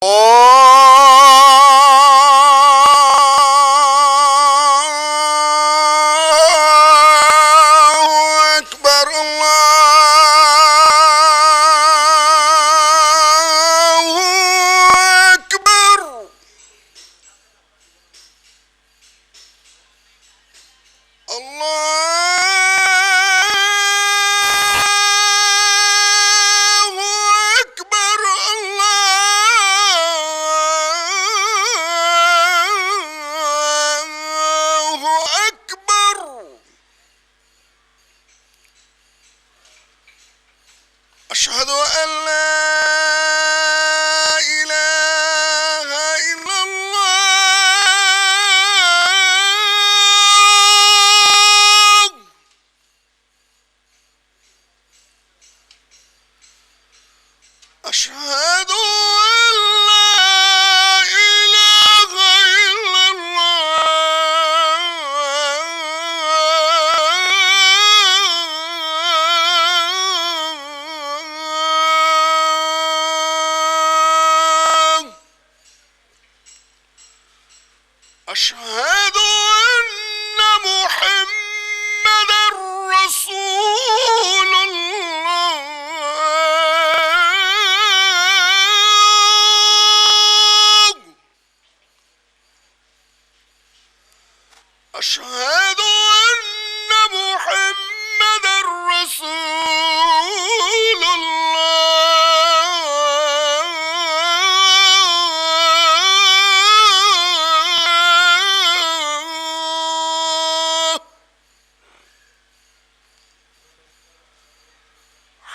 أكبر أشهد أن لا إله إلا الله. أشهد أن لا إله إلا الله. أشهد أن محمدا رسول الله. أشهد أن محمدا رسول الله.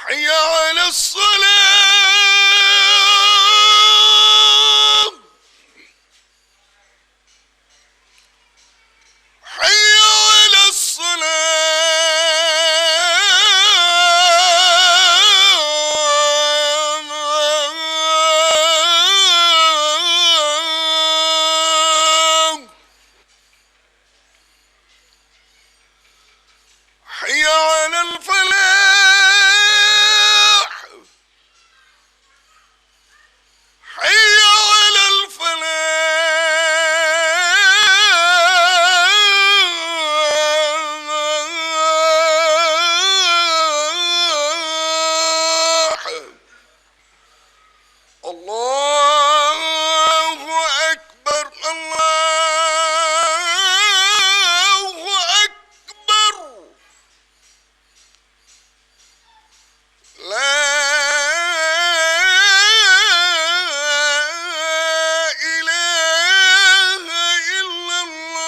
حي على الصلاة. حي على الصلاة. حي على الفلاح. حي على الفلاح. الله أكبر. الله أكبر. لا إله إلا الله.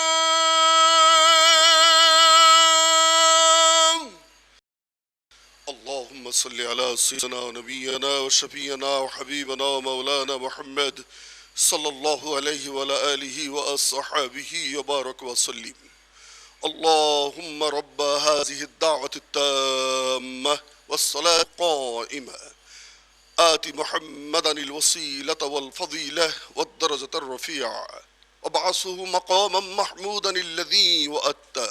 اللهم صل على سيدنا ونبينا وشفينا وحبيبنا ومولانا محمد صلى الله عليه وعلى آله وأصحابه وبارك وسلم. اللهم رب هذه الدعوة التامة والصلاة القائمة آت محمدا الوسيلة والفضيلة والدرجة الرفيعة وابعثه مقاما محمودا الذي وأتى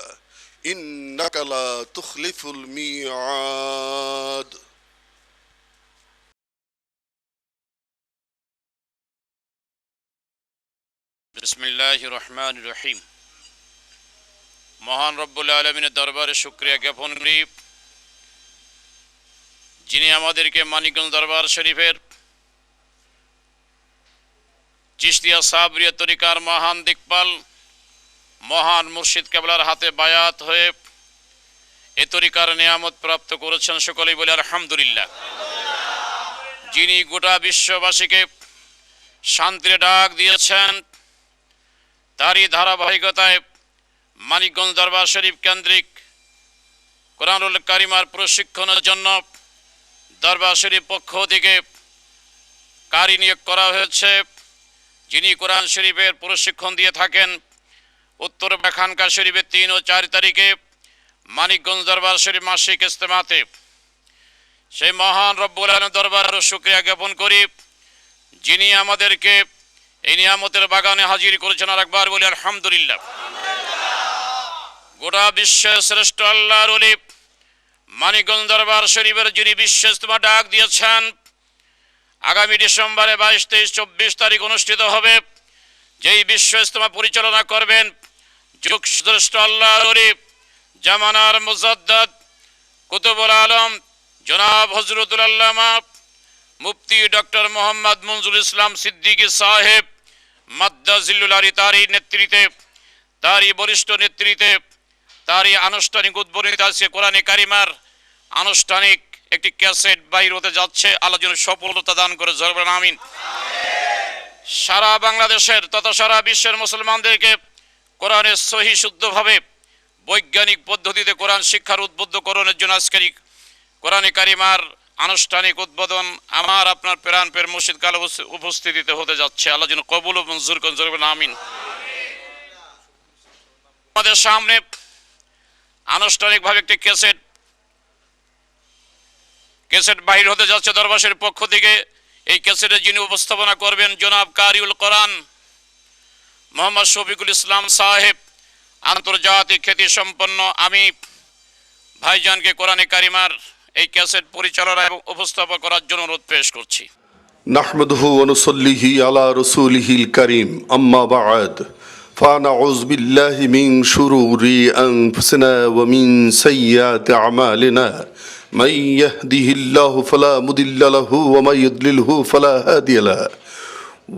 إنك لا تخلف الميعاد. বিসমিল্লাহির রহমানির রহিম। মহান রব্বুল আলামিনের দরবারে শুকরিয়া জ্ঞাপন করি, যিনি আমাদেরকে মানিকগঞ্জ দরবার শরীফের চিশতিয়া সাবরিয়া তরিকার মহান দিকপাল মহান মুর্শিদ কেবলার হাতে বায়াত হয়ে এ তরিকার নিয়ামত প্রাপ্ত করেছেন। সকলেই বলে আলহামদুলিল্লাহ। যিনি গোটা বিশ্ববাসীকে শান্তির ডাক দিয়েছেন, তারই ধারাবাহিকতায় মানিকগঞ্জ দরবার শরীফ কেন্দ্রিক কোরআনুল কারিমার প্রশিক্ষণের জন্য দরবার শরীফ পক্ষ থেকে কারি নিয়োগ করা হয়েছে, যিনি কোরআন শরীফের প্রশিক্ষণ দিয়ে থাকেন। উত্তর খানকা শরীফের 3 ও 4 তারিখে মানিকগঞ্জ দরবার শরীফ মাসিক ইজতেমাতে সেই মহান রব্বুল আলামিনের দরবারে শুকরিয়া জ্ঞাপন করি, যিনি আমাদেরকে এই নিয়ামতের বাগানে হাজির করেছেন। আর একবার বলি আলহামদুলিল্লাহ। গোটা বিশ্বের শ্রেষ্ঠ আল্লাহর ওলি মানিকগঞ্জ দরবার শরীফের যিনি বিশ্ব ইজতেমা ডাক দিয়েছেন, আগামী ডিসেম্বরে 22, 23, 24 তারিখ অনুষ্ঠিত হবে, যেই বিশ্ব ইজতেমা পরিচালনা করবেন যুগশ্রেষ্ঠ আল্লাহর ওলি জামানার মুজাদ্দাদ কুতুবুল আলম জনাব হযরতুল আল্লামা মুফতি ডক্টর মোহাম্মদ মনজুরুল ইসলাম সিদ্দিকী সাহেব মাদ্দাজিল্লুল আলী, তারই নেতৃত্বে, তারই বরিষ্ঠ নেতৃত্বে, তারই আনুষ্ঠানিক উদ্বোধনীতে আজকে কোরআনে কারিমার আনুষ্ঠানিক একটি ক্যাসেট বাইর হতে যাচ্ছে। আল্লাহ যেন সফলতা দান করে, জোরে বলেন আমিন। সারা বাংলাদেশের তথা সারা বিশ্বের মুসলমানদেরকে কোরআনের সহি শুদ্ধভাবে বৈজ্ঞানিক পদ্ধতিতে কোরআন শিক্ষার উদ্বুদ্ধকরণের জন্য আজকের কোরআনে কারিমার আনুষ্ঠানিক উদ্বোধন আমার আপনার প্রাণপ্রিয় মুর্শিদ কাল উপস্থিতিতে হতে যাচ্ছে। আল্লাহ যেন কবুল ও মঞ্জুর করেন, জোরে বলেন আমিন। আমাদের সামনে আনুষ্ঠানিকভাবে একটি ক্যাসেট বাহির হতে যাচ্ছে দরবারের পক্ষ থেকে। এই ক্যাসেটে যিনি উপস্থাপনা করবেন জনাব কারিউল কোরআন মোহাম্মদ শফিকুল ইসলাম সাহেব, আন্তর্জাতিক খ্যাতি সম্পন্ন। আমি ভাইজানকে কোরআনে কারিমার এই ক্যাসেট পরিচালনা এবং উপস্থাপনা করার জন্য অনুরোধ পেশ করছি। নাহমাদুহু ওয়া নুসাল্লিহি আলা রাসূলিহিল কারীম, আম্মা বা'দ, ফানাউযু বিল্লাহি মিন শুরুরি আনফুসিনা ওয়া মিন সাইয়্যাতি আমালিনা, মান ইয়াহদিহিল্লাহু ফালা মুদিল্লা লাহু ওয়া মান ইউদ্লিলহু ফালা হাদিয়া লাহু,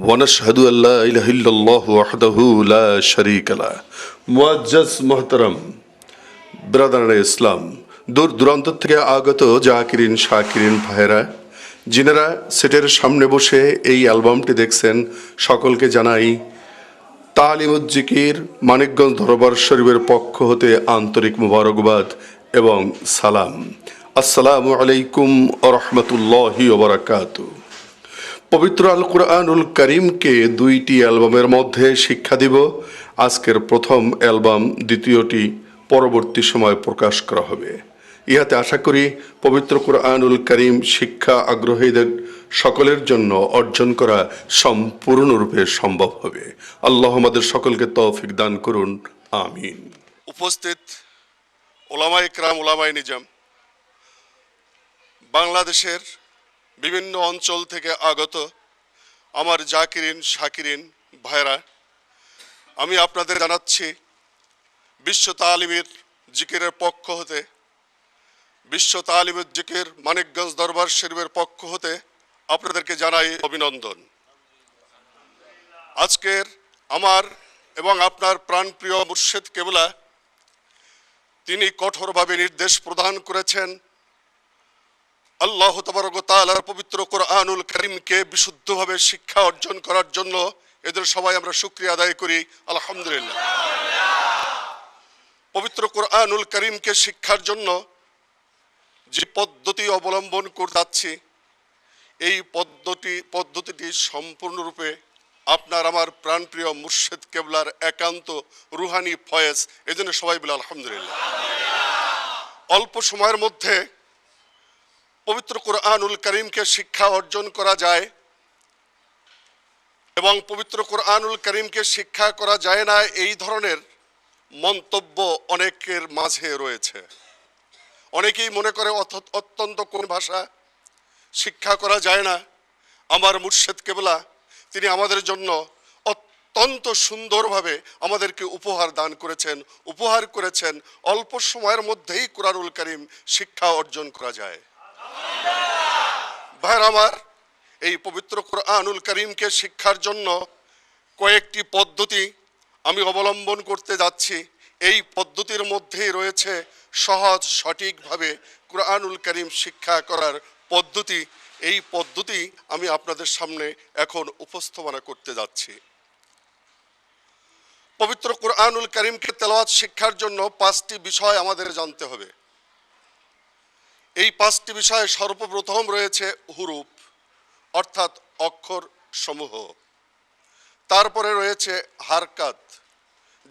ওয়া নাশহাদু আল লা ইলাহা ইল্লাল্লাহু ওয়াহদাহু লা শারীকা লাহু। মুআজ্জাজ মুহতারাম ব্রাদারান ইসলাম, দূর দূরান্ত থেকে আগত জাকিরিন শাকিরিন ভাইরা, যিনারা সেটের সামনে বসে এই অ্যালবামটি দেখছেন, সকলকে জানাই তালিমুজ জিকির মানিকগঞ্জ দরবার শরীফের পক্ষ হতে আন্তরিক মুবারকবাদ এবং সালাম। আসসালামু আলাইকুম ওয়া রাহমাতুল্লাহি ওয়া বারাকাতুহু। পবিত্র আল কুরআনুল কারীমকে দুইটি অ্যালবামের মধ্যে শিক্ষা দিব। আজকের প্রথম অ্যালবাম, দ্বিতীয়টি পরবর্তী সময় প্রকাশ করা হবে। ইহাতে আশা করি পবিত্র কুরআনুল কারীম শিক্ষা আগ্রহীদের সকলের জন্য অর্জন করা সম্পূর্ণরূপে সম্ভব হবে। আল্লাহ আমাদের সকলকে তৌফিক দান করুন, আমিন। উপস্থিত ওলামায়ে ইকরাম, ওলামায়ে নিজাম, বাংলাদেশের বিভিন্ন অঞ্চল থেকে আগত আমার জাকিরিন শাকিরিন ভাইরা, আমি আপনাদের জানাচ্ছি বিশ্ব তালিমের জিকিরের পক্ষ হতে, বিশ্ব তালিমের জিকির মানিকগঞ্জ দরবার শরীফের পক্ষ হতে আপনাদেরকে জানাই অভিনন্দন। আজকের আমার এবং আপনার প্রাণপ্রিয় মুর্শিদ কেবলা, তিনি কঠোরভাবে নির্দেশ প্রদান করেছেন আল্লাহ তাবারক ওয়া তাআলার পবিত্র কুরআনুল কারীমকে বিশুদ্ধভাবে শিক্ষা অর্জন করার জন্য। এদের সবাই আমরা শুকরিয়া আদায় করি, আলহামদুলিল্লাহ। পবিত্র কুরআনুল কারীমকে শিক্ষার জন্য যে পদ্ধতি অবলম্বন করে যাচ্ছি, এই পদ্ধতিটি সম্পূর্ণরূপে আপনার আমার প্রাণপ্রিয় মুর্শিদ কেবলার একান্ত রুহানি ফয়েজ। এই জন্য সবাই বলে আলহামদুলিল্লাহ। অল্প সময়ের মধ্যে পবিত্র কুরআনুল কারীমকে শিক্ষা অর্জন করা যায়, এবং পবিত্র কুরআনুল কারীমকে শিক্ষা করা যায় না, এই ধরনের মন্তব্য অনেকের মাঝে রয়েছে। অনেকেই মনে করে অত্যন্ত কোন ভাষা শিক্ষা করা যায় না। আমার মুর্শিদ কেবলা, তিনি আমাদের জন্য অত্যন্ত সুন্দরভাবে আমাদেরকে উপহার দান করেছেন, উপহার করেছেন অল্প সময়ের মধ্যেই কুরআনুল কারীম শিক্ষা অর্জন করা যায়। ভাইরা আমার, এই পবিত্র কুরআনুল কারীমকে শিক্ষার জন্য কয়েকটি পদ্ধতি আমি অবলম্বন করতে যাচ্ছি। এই পদ্ধতির মধ্যেই রয়েছে সহজ সঠিকভাবে কুরআনুল কারীম শিক্ষা করার পদ্ধতি। এই পদ্ধতি আমি আপনাদের সামনে এখন উপস্থাপনা করতে যাচ্ছি। পবিত্র কুরআনুল কারীমকে তেলাওয়াত শিক্ষার জন্য 5টি বিষয় আমাদের জানতে হবে। এই 5টি বিষয়ে সর্বপ্রথম রয়েছে হুরুফ, অর্থাৎ অক্ষর সমূহ। তারপরে রয়েছে হারকাত,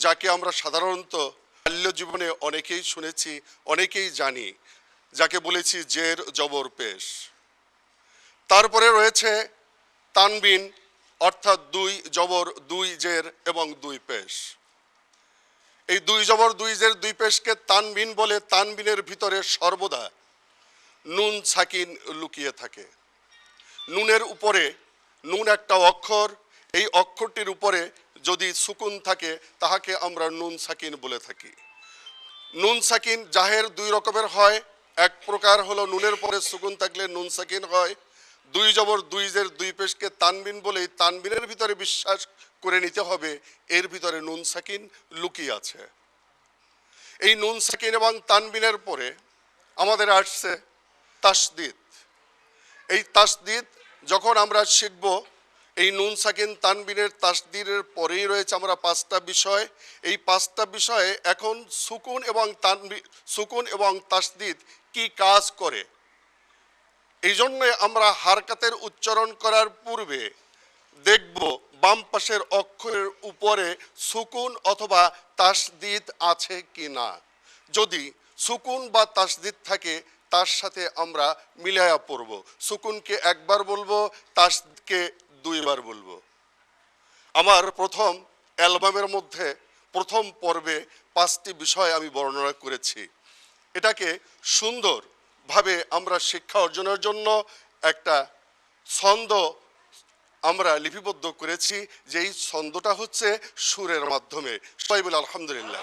যাকে আমরা সাধারণত বাল্য জীবনে অনেকেই শুনেছি, অনেকেই জানি, যাকে বলেছি জের জবর পেশ। তারপরে রয়েছে তানবিন, অর্থাৎ 2 জবর 2 জের এবং 2 পেশ। এই 2 জবর 2 জের 2 পেশকে তানবিন বলে। তানবিনের ভিতরে সর্বদা নুন সাকিন লুকিয়ে থাকে। নুনের উপরে, নুন একটা অক্ষর, এই অক্ষরটির উপরে যদি সুকুন থাকে তাহাকে আমরা নুন সাকিন বলে থাকি। নুন সাকিন জাহের দুই রকমের হয়, এক প্রকার হলো নুনের পরে সুকুন থাকলে নুন সাকিন হয়, দুই জবর দুই জের দুই পেশকে তানবিন বলে তানবিনের ভিতরে বিশ্বাস করে নিতে হবে এর ভিতরে নুন সাকিন লুকিয়ে আছে। এই নুন সাকিন এবং তানবিনের পরে আমাদের আসছে তাসদিদ। এই তাসদিদ যখন আমরা শিখব, এই নুন সাকিন তানবিনের তাসদিদের পরেই রয়েছে আমরা পাঁচটা বিষয়। এই পাঁচটা বিষয়ে এখন সুকুন এবং তাসদিদ কি কাজ করে, এই জন্য আমরা হারকাতের উচ্চারণ করার পূর্বে দেখব বাম পাশের অক্ষরের উপরে সুকুন অথবা তাসদিদ আছে কি না। যদি সুকুন বা তাসদিদ থাকে তার সাথে আমরা মিলায়া পড়ব। সুকুনকে একবার বলবো, তাসদিদকে দুইবার বলবো। আমার প্রথম অ্যালবামের মধ্যে প্রথম পর্বে পাঁচটি বিষয় আমি বর্ণনা করেছি। এটাকে সুন্দরভাবে আমরা শিক্ষা অর্জনের জন্য একটা ছন্দ আমরা লিপিবদ্ধ করেছি, যেই ছন্দটা হচ্ছে সুরের মাধ্যমে। সবাই বলে আলহামদুলিল্লাহ।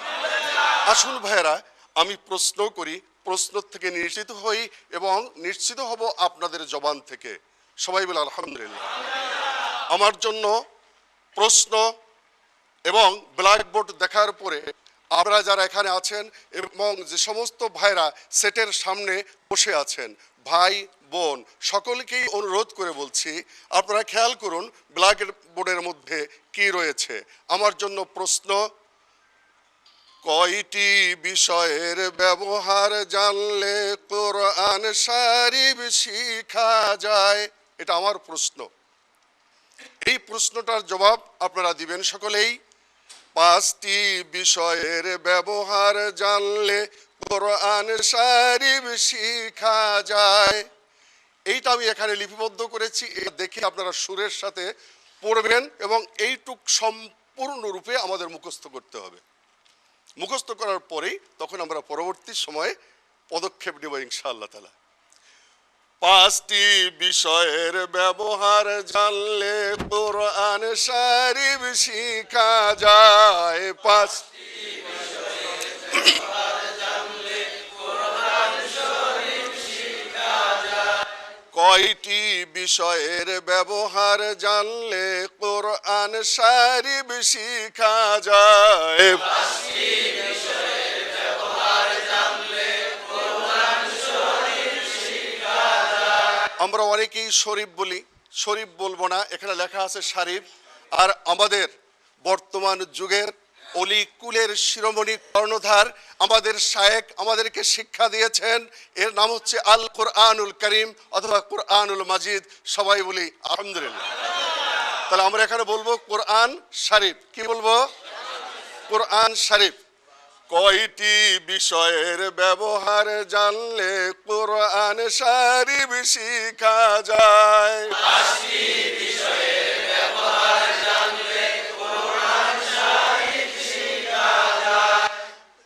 আসুন ভাইয়েরা, আমি প্রশ্ন করি, প্রশ্ন থেকে নিশ্চিত হই এবং নিশ্চিত হব আপনাদের জবান থেকে। সবাই বলে আলহামদুলিল্লাহ। আমার জন্য প্রশ্ন এবং ব্ল্যাকবোর্ড দেখার পরে আপনারা যারা এখানে আছেন এবং যে সমস্ত ভাইরা সেটের সামনে বসে আছেন, ভাই বোন সকলকেই অনুরোধ করে বলছি, আপনারা খেয়াল করুন ব্ল্যাকবোর্ডের মধ্যে কি রয়েছে। আমার জন্য প্রশ্ন, কয়টি বিষয়ের ব্যবহার জানলে কোরআন শরীফ শিখা যায়? এটা আমার প্রশ্ন। এই প্রশ্নটার জবাব আপনারা দিবেন সকলেই। পাঁচটি বিষয়ের ব্যবহার জানলে কোরআন শরীফ শিখা যায়। এইটা আমি এখানে লিপিবদ্ধ করেছি, দেখে আপনারা সুরের সাথে পড়বেন এবং এইটুক সম্পূর্ণরূপে আমাদের মুখস্থ করতে হবে। মুখস্থ করার পরেই তখন আমরা পরবর্তী সময়ে পদক্ষেপ নেব ইনশাআল্লাহ তাআলা। পাঁচটি বিষয়ের ব্যবহার জানলে কোরআন শরীফ শিখা যায়। পাঁচটি বিষয়ের ব্যবহার জানলে কোরআন শরীফ শিখা যায়। কয়টি বিষয়ের ব্যবহার জানলে কোরআন শরীফ শিখা যায়? পাঁচটি বিষয়ের ব্যবহার জানলে কোরআন শরীফ শিখা যায়। আমরা অনেকেই শরীফ বলি, শরীফ বলবো না, এখানে লেখা আছে শরীফ। আর আমাদের বর্তমান যুগের অলি কুলের শিরোমণি কর্ণধার আমাদের শায়েখ আমাদেরকে শিক্ষা দিয়েছেন, এর নাম হচ্ছে আল কোরআনুল করিম অথবা কোরআনুল মাজিদ। সবাই বলি আলহামদুলিল্লাহ। তাহলে আমরা এখানে বলবো কোরআন শরীফ। কি বলবো? কোরআন শরীফ। কয়টি বিষয়ের ব্যবহার জানলে কোরআন শরীফ শিখা যায়? পাঁচটি বিষয়ের ব্যবহার জানলে কোরআন শরীফ শিখা যায়।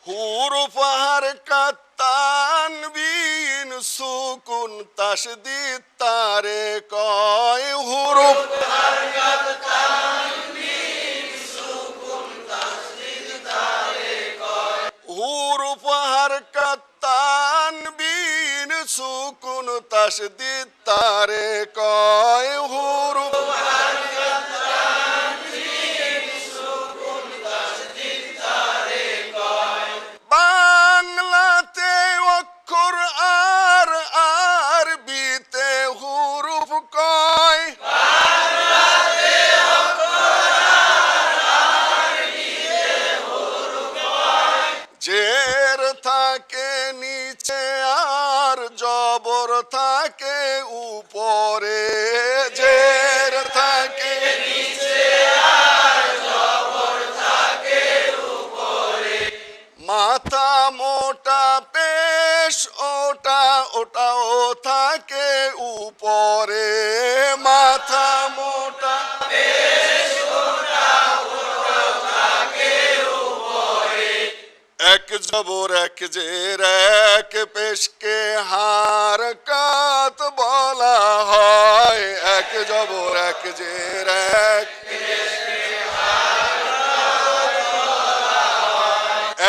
হুরুফ হারকাত তানবিন সুকুন তাসদীদ তারে কয়? হুরুফ হারকাত তানবিন সুকুন তাসদীদ তারে কয়? হুরুফ হারকাত তানবিন সুকুন তাসদীদ তারে কয়? হুরুফ হারকাত তানবিন সুকুন তাসদীদ তারে কয়? বাংলাতে অক্ষর আর আরবিতে হুরুফ কয়? বাংলাতে অক্ষর আর আরবিতে হুরুফ কয়? জের থাকে নিচে আর জবর থাকে উপরে। জের থাকে নিচে আর জবর থাকে উপরে। মাথা মোটা পেশ ওটাও থাকে উপরে। মাথা মোটা পেশ ওটাও থাকে উপরে। এক জবর এক জের এক পেশকে হারকাত বলা হয়। এক জবর এক জের এক,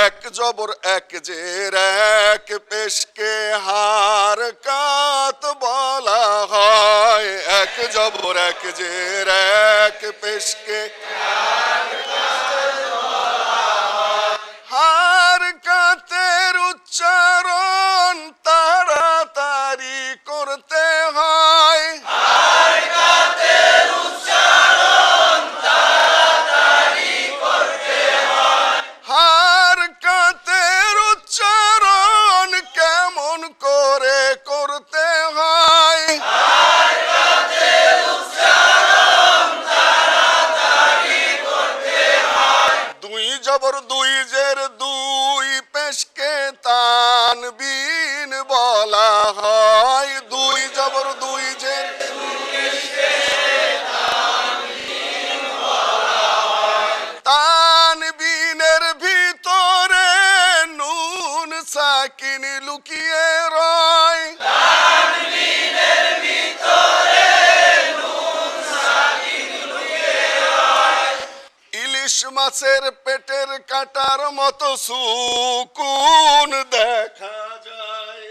এক জবর এক জের এক পেশকে হারকাত বলা হয়। এক জবর এক জের এক পেশকে হারকাতের উচ্চারণ তাড়াতাড়ি করতে হয়। হারকাতের উচ্চারণ কেমন করে করতে হয়? দুই জবর দুই জের দুই পেশকে তানবিন বলা হয়। দুই জবর দুই জের তানবিনের ভিতরে নুন সাকিন লুকিয়ে রয়। ইলিশ মাছের পেটের কাটার মতো সুকুন দেখা যায়।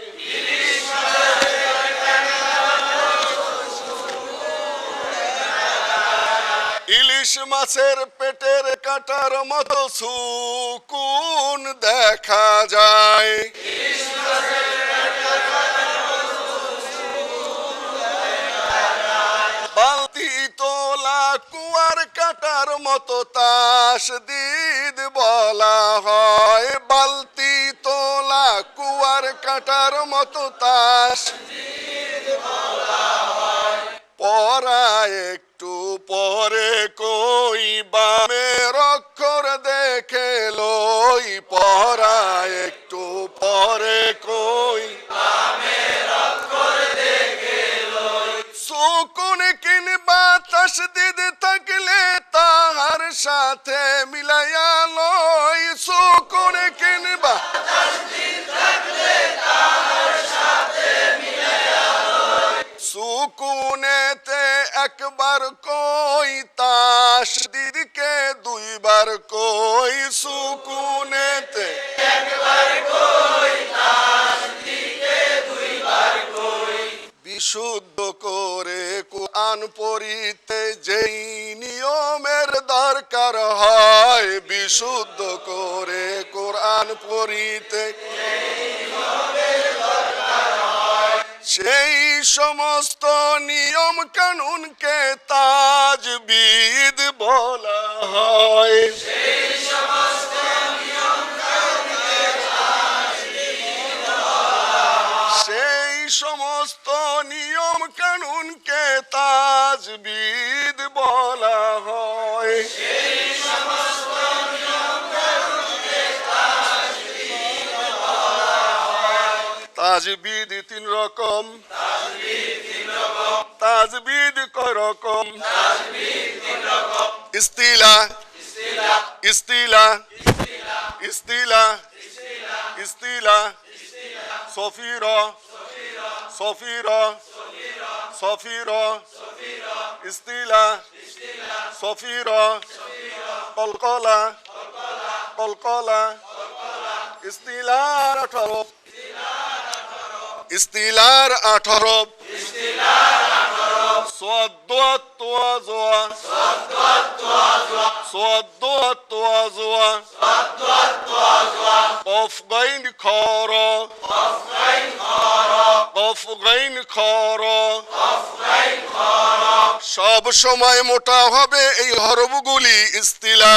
ইলিশ মাছের পেটের কাটার মতো সুকুন দেখা যায়। বালতি তোলা কুয়ার কাটার মতো তাসদিদ বলা হয়। বালতি তোলা কুয়ার কাটার মতো তাসদিদ বলা হয়। পড়া একটু পরে কই বামের অক্ষর দেখে লই। পড়া একটু পরে কই সুকুন কিংবা তাসদিদ থাকলে তাহার সাথে মিলাইয়া লয়। সুকুন কিংবা সুকুনেতে একবার কই তাসদিদকে দুইবার কই। সুকুনেতে বিশুদ্ধ করে কোরআন পড়িতে যেই নিয়মের দরকার হয়। বিশুদ্ধ করে কোরআন পড়িতে সেই সমস্ত নিয়ম কানুনকে তাজবিদ বলা হয়। সেই সমস্ত নিয়ম কানুনকে তাজবিদ বলা হয়। তাজবিদ তিন রকম। তাজবিদ কয় রকম? ইস্তিলা, ইস্তিলা, ইস্তিলা, ইস্তিলা, সফিরা, সফিরা, সফিরা, ইস্তিলা, সফিরা, কলকলা, কলকলা, ইস্তিলার 18, ইস্তিলার 18, صد التوازوا، صد التوازوا، قف غين كارا، قف غين كارا, সব সময় মোটা হবে এই হরফগুলি ইস্তিলা।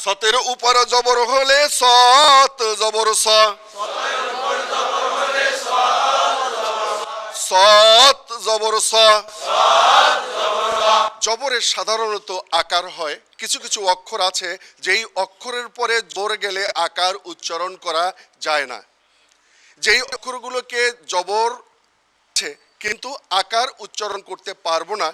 সতের উপর জবর হলে সত জবর স, সত জবর স। জবরের সাধারণত আকার হয়। কিছু কিছু অক্ষর আছে যেই অক্ষরের পরে জোর গেলে আকার উচ্চারণ করা যায় না। যেই অক্ষরগুলোকে জবর আছে কিন্তু আকার উচ্চারণ করতে পারবো না,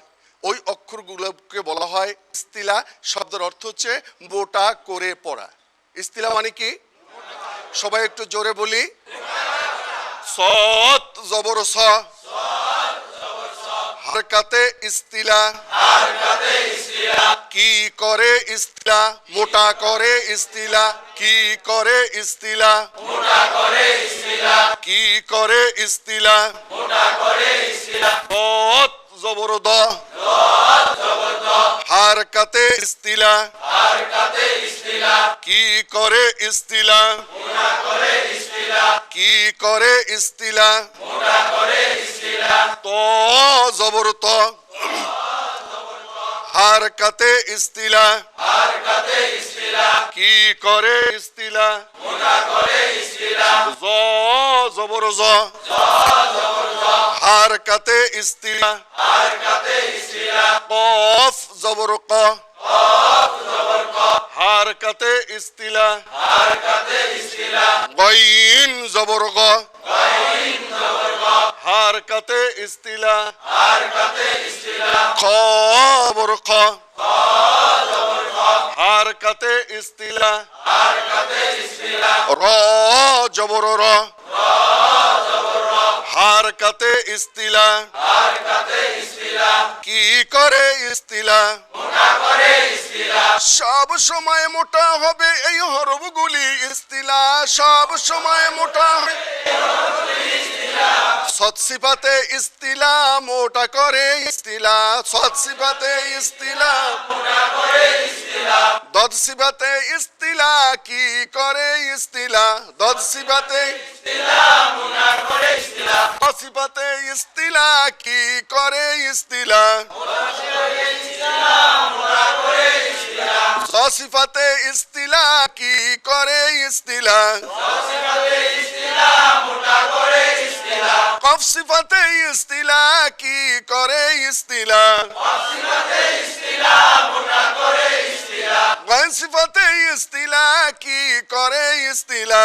ওই অক্ষরগুলোকে বলা হয় ইস্তিলা। শব্দের অর্থ হচ্ছে মোটা করে পড়া। ইস্তিলা মানে কি? সবাই একটু জোরে বলি। সৎ জবর স, হারকাতে ইস্তিলা। কি করে ইস্তিলা? মোটা করে ইস্তিলা। কি করে ইস্তিলা? কি করে ইস্তিলা? সৎ জবর দ, হারকাতে ইস্তিলা। কি করে ইস্তিলা? কি করে ইস্তিলা? তো জবর ত, হারকাতে ইস্তিলা। কি করে ইস্তিলা? জ জবর জ, হারকাতে ইস্তিলা। কফ জবর ক, হারকাতে ইস্তিলা। গইন জবর গ, হারকাতে ইস্তিলা। খ জবর খ, হারকাতে ইস্তিলা। র জবর র, হারকাতে ইস্তিলা। কি করে ইস্তিলা? সব সময় মোটা হবে এই হরফগুলি ইস্তিলা। সব সময় মোটা হবে। সৎ সিফাতে ইস্তিলা মোটা করে ইস্তিলা। সৎ সিফাতে ইস্তিলা। দদ সিফাতে ইস্তিলা কি করে ইস্তিলা? দদ সিফাতে সিফাতে ইস্তিলা কি করে ইস্তিলা? সিফাতে ইস্তিলা কি করে ইস্তিলা? কফ সিফাতে ইস্তিলা কি করে ইস্তিলা? গাইন সিফাতে ইস্তিলা কি করে ইস্তিলা?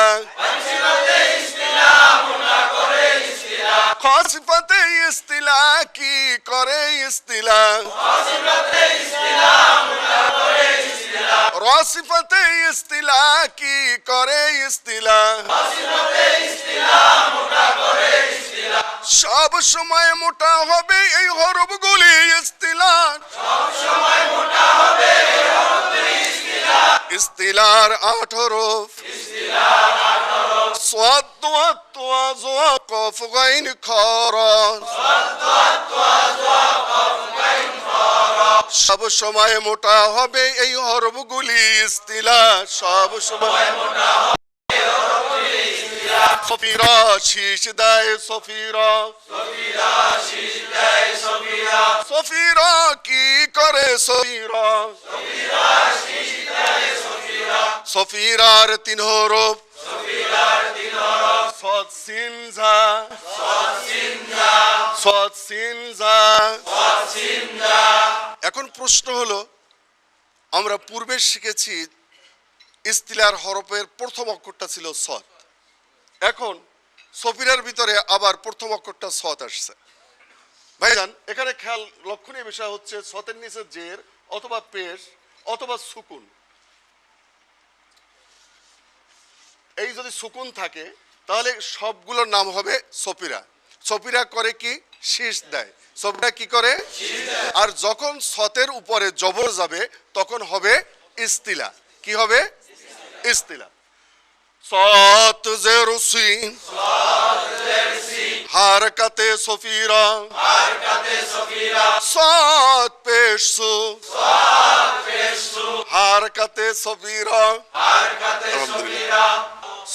খ সিফাতে ইস্তিলা কি করে ইস্তিলা? র সিফাতে ইস্তিলা কি করে ইস্তিলা? সব সময় মোটা হবে এই হরফগুলি ইস্তিলা। ইস্তিলার 8 হরফ। صاد ضاد طا ظا قاف غين خا را। সব সময় মোটা হবে এই হরফগুলি ইস্তিলা। সব সময় মোটা হবে এই হরফগুলি ইস্তিলা। সফিরা শীষ দেয় সফিরা। সফিরা শীষ দেয় সফিরা। সফিরা কি করে সফিরা? সফিরা শীষ দেয় সফিরা। সফিরার 3 হরফ। সৎ সিন ঝা, সৎ সিন ঝা। এখন প্রশ্ন হলো, আমরা পূর্বে শিখেছি ইস্তিলার হরফের প্রথম অক্ষরটা ছিল সৎ। এখন সফিরার ভিতরে আবার প্রথম অক্ষরটা সৎ আসছে। ভাইজান এখানে খেয়াল লক্ষণীয় বিষয় হচ্ছে সতের নিচে জের অথবা পেশ অথবা সুকুন। এই যদি সুকুন থাকে তাহলে সবগুলোর নাম হবে সফিরা। সফিরা করে কি? শীষ দেয়। সফিরা কি করে? আর যখন সতের উপরে জবর যাবে তখন হবে ইস্তিলা। কি হবে? ইস্তিলা। সত জের সিন, হারকাতে সফিরা। সত পেশ সু, হারকাতে সফিরা।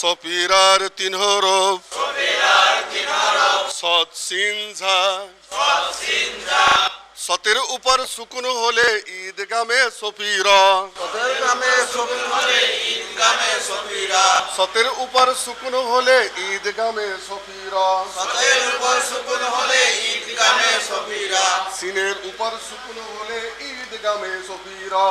সফিরার 3 হরফ। সৎ সিন ঝা। সতের উপর সুকুন হলে ঈদগামে সফিরা। সতের উপর সুকুন হলে ঈদগামে সফিরা। সিনের উপর সুকুন হলে ঈদগামে সফিরা।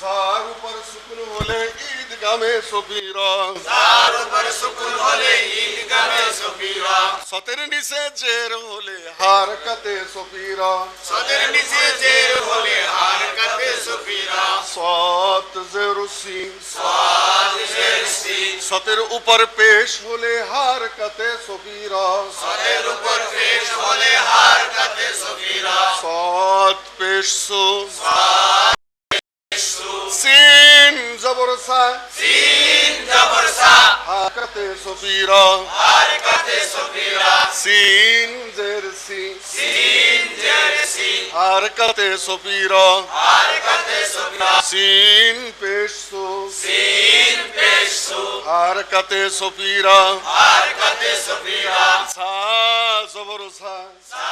ঝার উপর সুকুন হলে ঈদ ইদগামে সফিরা তার উপর সুকুন হলে ইদগামে সফিরা সতের নিচে জের হলে হারকাতে সফিরা সদের নিচে জের হলে হারকাতে সফিরা সত জেরুসি সাদ জের সিন সতের উপর পেশ হলে হারকাতে সফিরা সদের উপর পেশ হলে হারকাতে সফিরা সত পেশ সু সু সিন জবর সা সিন জবর সা হারকাতে সফিরা হারকাতে সফিরা সিন জের সি সিন জের সিন হারকাতে সফিরা হারকাতে সফিরা সিন পেশ সু সিন পেশ সু হারকাতে সফিরা হারকাতে সফিরা সা জবর সা সা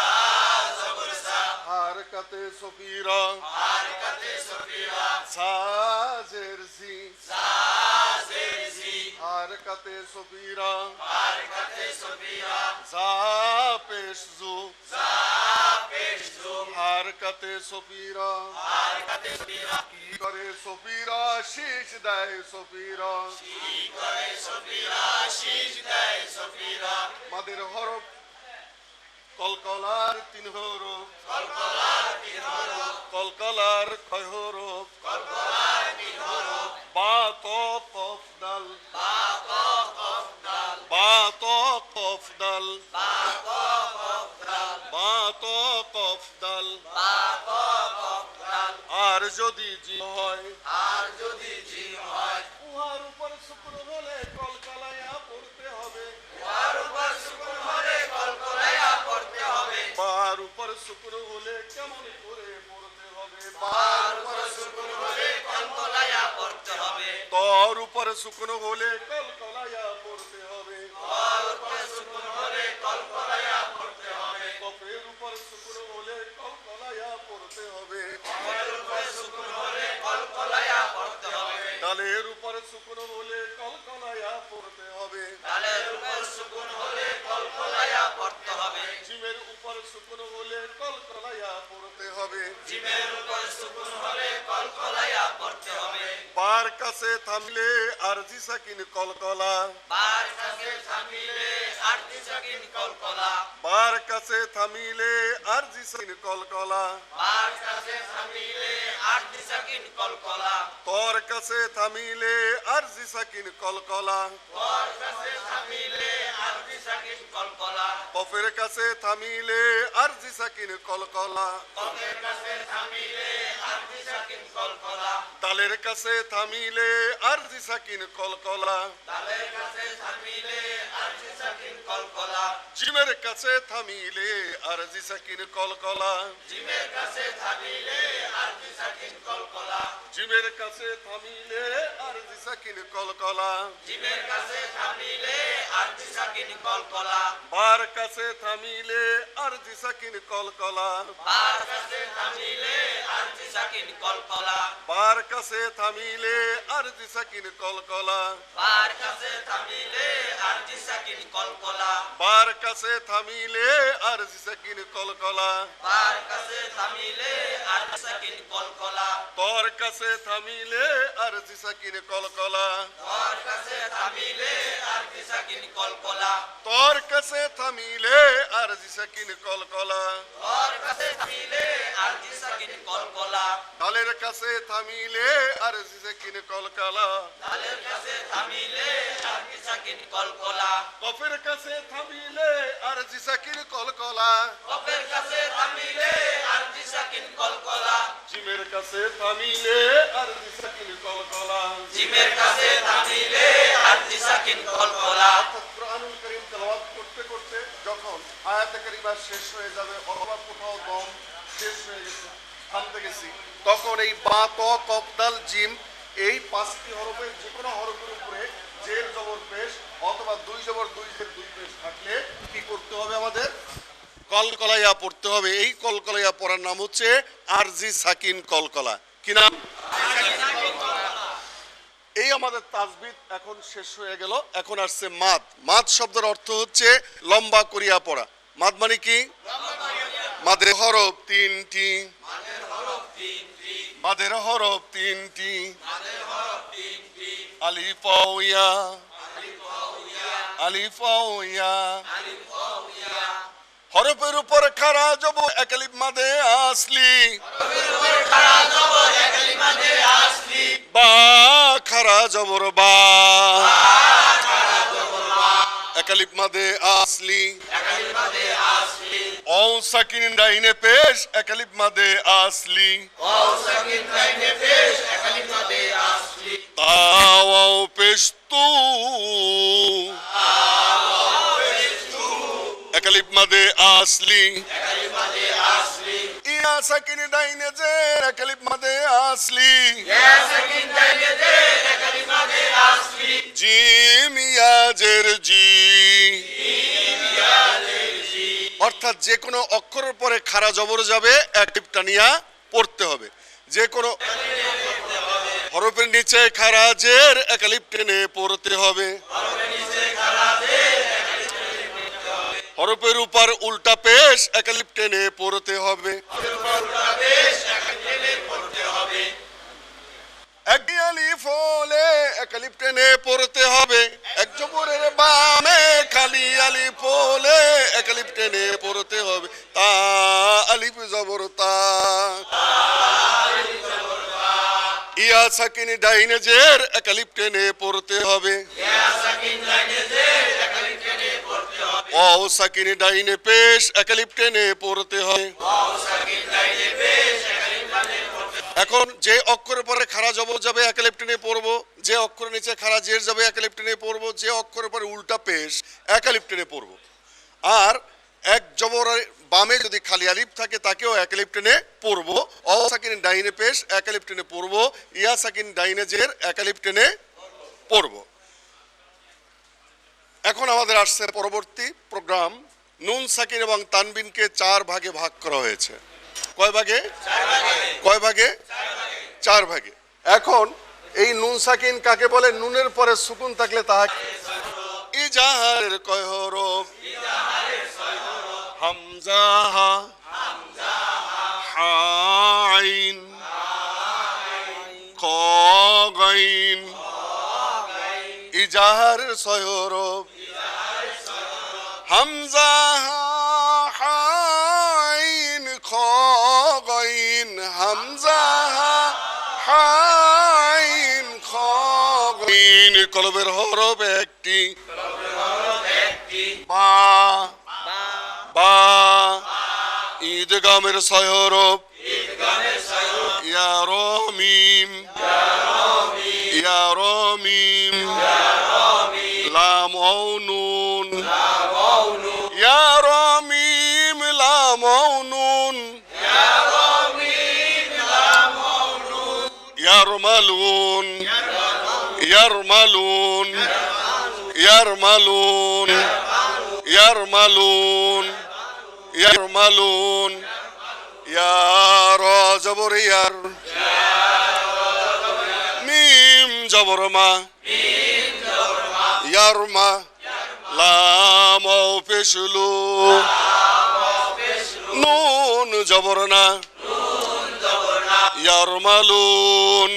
জবর সা হারকাতে সফিরা হারকাতে সফিরা সা জের সি সা জের সিন হারকাতে সফিরা হারকাতে সফিরা জা পেশ জু সা পেশ সু হারকাতে সফিরা হারকাতে সফিরা কি করে সফিরা শীষ দেয় সফিরা কি করে সফিরা শীষ দেয় সফিরা মাদের হরফ কলকলার তিন হরফ কলকলার তিন হরফ কলকলার কয় হরফ কলকলার তিন হরফ বা তো কফ দাল বা ক কফ দাল বা তো কফ দাল বা ক কফ দাল বা তো কফ দাল বা ক কফ দাল আর যদি জি হয় আর যদি জিম হয় উহার উপর শুক্র হলে কলকলায়া পড়তে হবে আর উপর সুকুন হলে কলকলায়া পড়তে হবে বার উপর শুক্র হলে কেমন করে পড়তে হবে আর উপর সুকুন হলে কলকলায়া পড়তে হবে তোর উপর শুকনো হলে কলকলায়া পড়তে হবে আর উপর সুকুন হলে কলকলায়া পড়তে হবে কফের উপর শুকনো হলে কলকলায়া পড়তে হবে আর উপর সুকুন হলে কলকলায়া পড়তে হবে ডালের উপর শুকনো হলে কলকলায়া পড়তে হবে ডালের উপর সুকুন হলে কলকলায়া পড়তে হবে জিমের উপর শুকনো হলে কলকলায়া পড়তে হবে জিমের উপর সুকুন হলে কলকলায়া পড়তে হবে বার কাছে থামলে আরজি সাকিন কলকলা বার কাছে থামিলে আরতি সাকিন কলকলা বার কাছে থামিলে আরজি সাকিন কলকলা বার কাছে থামিলে আরতি সাকিন কলকলা তোর কাছে থামিলে আরজি সাকিন কলকলা তোর কাছে থামিলে আরতি সাকিন কলকলা কফের কাছে থামিলে আরজি সাকিন কলকলা কফের কাছে থামিলে আরতি সাকিন কলকলা তালের কাছে থামিলে আরজি সাকিন কলকলা তালের কাছে থামিলে আরতি সাকিন কলকলা জিমের কাছে থামিলে আরজি সাকিন কলকলা জিমের কাছে থামিলে আরতি সাকিন কলকলা জিমের কাছে থামিলে আরজি সাকিন কলকলা জিমের কাছে থামিলে আরতি সাকিন কলকলা বার কাছে থামিলে আরজি সাকিন কলকলা বার কাছে থামিলে আরতি সাকিন কলকলা বার কাছে থামিলে আরজি সাকিন কলকলা বার কাছে থামিলে আরতি সাকিন কলকলা বার কাছে থামিলে আরজি সাকিন কলকলা বার কাছে থামিলে আরতি সাকিন কলকলা তোর কাছে থামিলে আরজি সাকিন কলকলা তোর কাছে থামিলে আরতি সাকিন কলকলা তোর কাছে থামিলে আরজি সাকিন কলকলা তোর কাছে থামিলে আরতি সাকিন কলকলা ডালের কাছে থামিলে আরজি সাকিন কলকলা তালের কাছে থামিলে আরতি সাকিন কলকলা কফের কাছে থামিলে আরজি সাকিন কলকলা কফের কাছে থামিলে আরতি সাকিন কলকলা জিমের কাছে থামিলে আরজি সাকিন কলকলা জিমের কাছে থামিলে আরতি সাকিন কলকলা অর্থাৎ কুরআনুল কারীম তেলাওয়াত করতে করতে যখন আয়াতে কারিমা শেষ হয়ে যাবে অথবা কোথাও দম শেষ হয়ে গেছে থামতে গেছি তখন এই বা ত কফ দাল জিম এই পাঁচটি হরফের যে কোনো হরফের উপরে জের জবর পেশ অথবা দুই জবর দুই জের দুই পেশ থাকলে কি করতে হবে আমাদের কলকলাইয়া পড়তে হবে। এই কলকলাইয়া পড়ার নাম হচ্ছে আরজি সাকিন কলকলা। কি নাম? এই আমাদের তাজবিদ এখন শেষ হয়ে গেল। এখন আসছে মাদ। মাদ শব্দের অর্থ হচ্ছে লম্বা করিয়া পড়া। মাদ মানে কি? মাদের হরফ তিনটি, মাদের হরফ তিনটি, আলিফ ওয়া ইয়া আলিফ ওয়া ইয়া হরফের উপর খাড়া জবর এক আলিফ মাদে আসলি বা খাড়া জবর বা এক আলিফ মাদে আসলি ও সাকিন ডাইনে পেশ এক আলিফ মাদে আসলি তাও পেশ তু এক আলিফ মাদে আসলি ইয়া সাকিন ডাইনে জের এক আলিফ মাদে আসলি জিম ইয়া জের জি অর্থাৎ যে কোনো অক্ষরের পরে খাড়া জবর যাবে এক আলিফ টানিয়া পড়তে হবে যে কোনো হরফের নিচে খাড়া জের এক আলিফ টেনে পড়তে হবে হরফের উপর উল্টা পেশ এক আলিফ টেনে পড়তে হবে এক আলিফ হলে এক আলিফ টেনে পড়তে হবে এক জবরের বামে খালি আলিফ হলে এক আলিফ টেনে পড়তে হবে তা আলিফ জবর তা ইয়া সাকিন ডাইনে জের এক আলিফ টেনে পড়তে হবে ও সাকিন ডাইনে পেশ এক আলিফ টেনে পড়তে হবে এখন যে অক্ষরের পরে খাড়া জবর যাবে এক আলিফ টেনে পড়বো যে অক্ষরের নিচে খাড়া জের যাবে এক আলিফ টেনে পড়বো যে অক্ষরের পরে উল্টা পেশ এক আলিফ টেনে পড়বো আর এক জবরের বামে যদি খালি আলিফ থাকে তাকেও এক আলিফ টেনে পড়বো অ সাকিন ডাইনে পেশ এক আলিফ টেনে পড়বো ইয়া সাকিন ডাইনে জের এক আলিফ টেনে পড়বো এখন আমাদের আসছে পরবর্তী প্রোগ্রাম নুন সাকিন এবং তানবিনকে 4 ভাগে ভাগ করা হয়েছে কয় ভাগে কয় ভাগে 4 ভাগে এখন এই নুন সাকিন কাকে বলে নুনের পরে সুকুন থাকলে তাহাকে ইজাহারের কয় হরফ হামজা হা আইন খ গাইন ইজাহারের 6 হরফ হামজা হা আইন খ গাইন হামজা হা আইন খ গাইন কলবের হরফ একটি বা বা ঈদগামের 6 হরফ ইয়া র মিম ইয়া র মিম লাম ও নুন ইয়া র মিম লাম ও নুন ইয়ারমালুন ইয়ারমালুন ইয়ারমালুন ইয়ারমালুন ইয়ারমালুন ইয়া র জবর ইয়ার মিম জবর মা ইয়ারমা লাম ও পেশলু নুন জবর না ইয়ারমালুন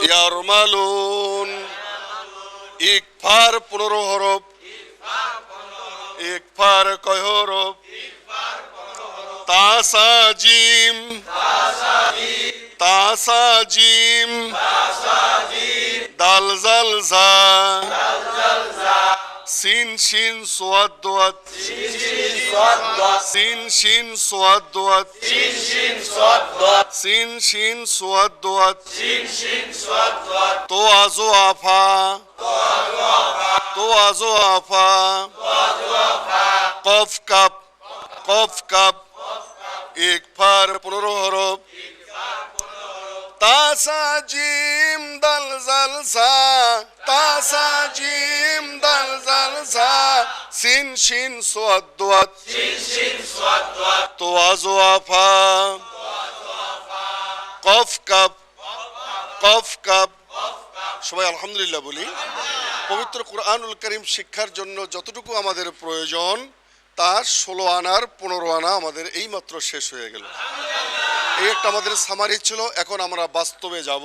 ইয়ারমালুন ইকফার 15 হরফ ইকফার কয় হরফ তাসা জিম তাসা জিম দাল জাল জা সিন শিন সোয়াদ দোয়াত সিন শিন সোয়াদ দোয়াত সিন শিন সোয়াদ দোয়াত তো আজো আফা তো আজো আফা কফ কাপ কফ কাপ ইকফার 15 হরফ তাসা জিম দাল জাল সা তাসা জিম দাল জাল সা সিন শিন সোয়াদ দোয়াত তো আজো আফা কফ কাপ কফ কাপ সবাই আলহামদুলিল্লাহ বলি পবিত্র কুরআনুল কারীম শিক্ষার জন্য যতটুকু আমাদের প্রয়োজন তা 16 আনার 15 আনা আমাদের এই মাত্র শেষ হয়ে গেল এই একটা আমাদের সামারি ছিল এখন আমরা বাস্তবে যাব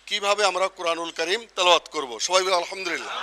কিভাবে আমরা কোরআনুল কারীম তেলাওয়াত করব। সবাই বলে আলহামদুলিল্লাহ।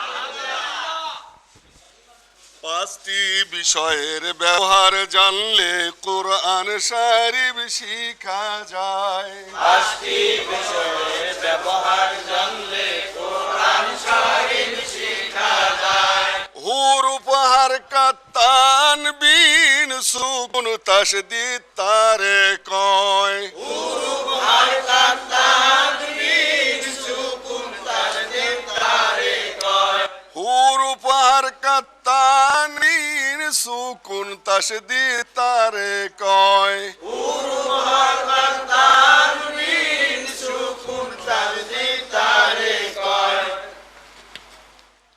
5টি বিষয়ের ব্যবহার জানলে কোরআন শরীফ শিখা যায়। 5টি বিষয়ের ব্যবহার জানলে কোরআন শরীফ শিখা যায়। হুরুফ হারকাত তানবিন সুকুন তাশদীদ তারে কয়। হুরুফ হারকাত তানবিন সুকুন তাশদীদ তারে কয়। হুরুফ হারকাত তানবিন সুকুন তাশদীদ তারে কয়। হুরুফ হারকাত তানবিন সুকুন তাশদীদ তারে কয়।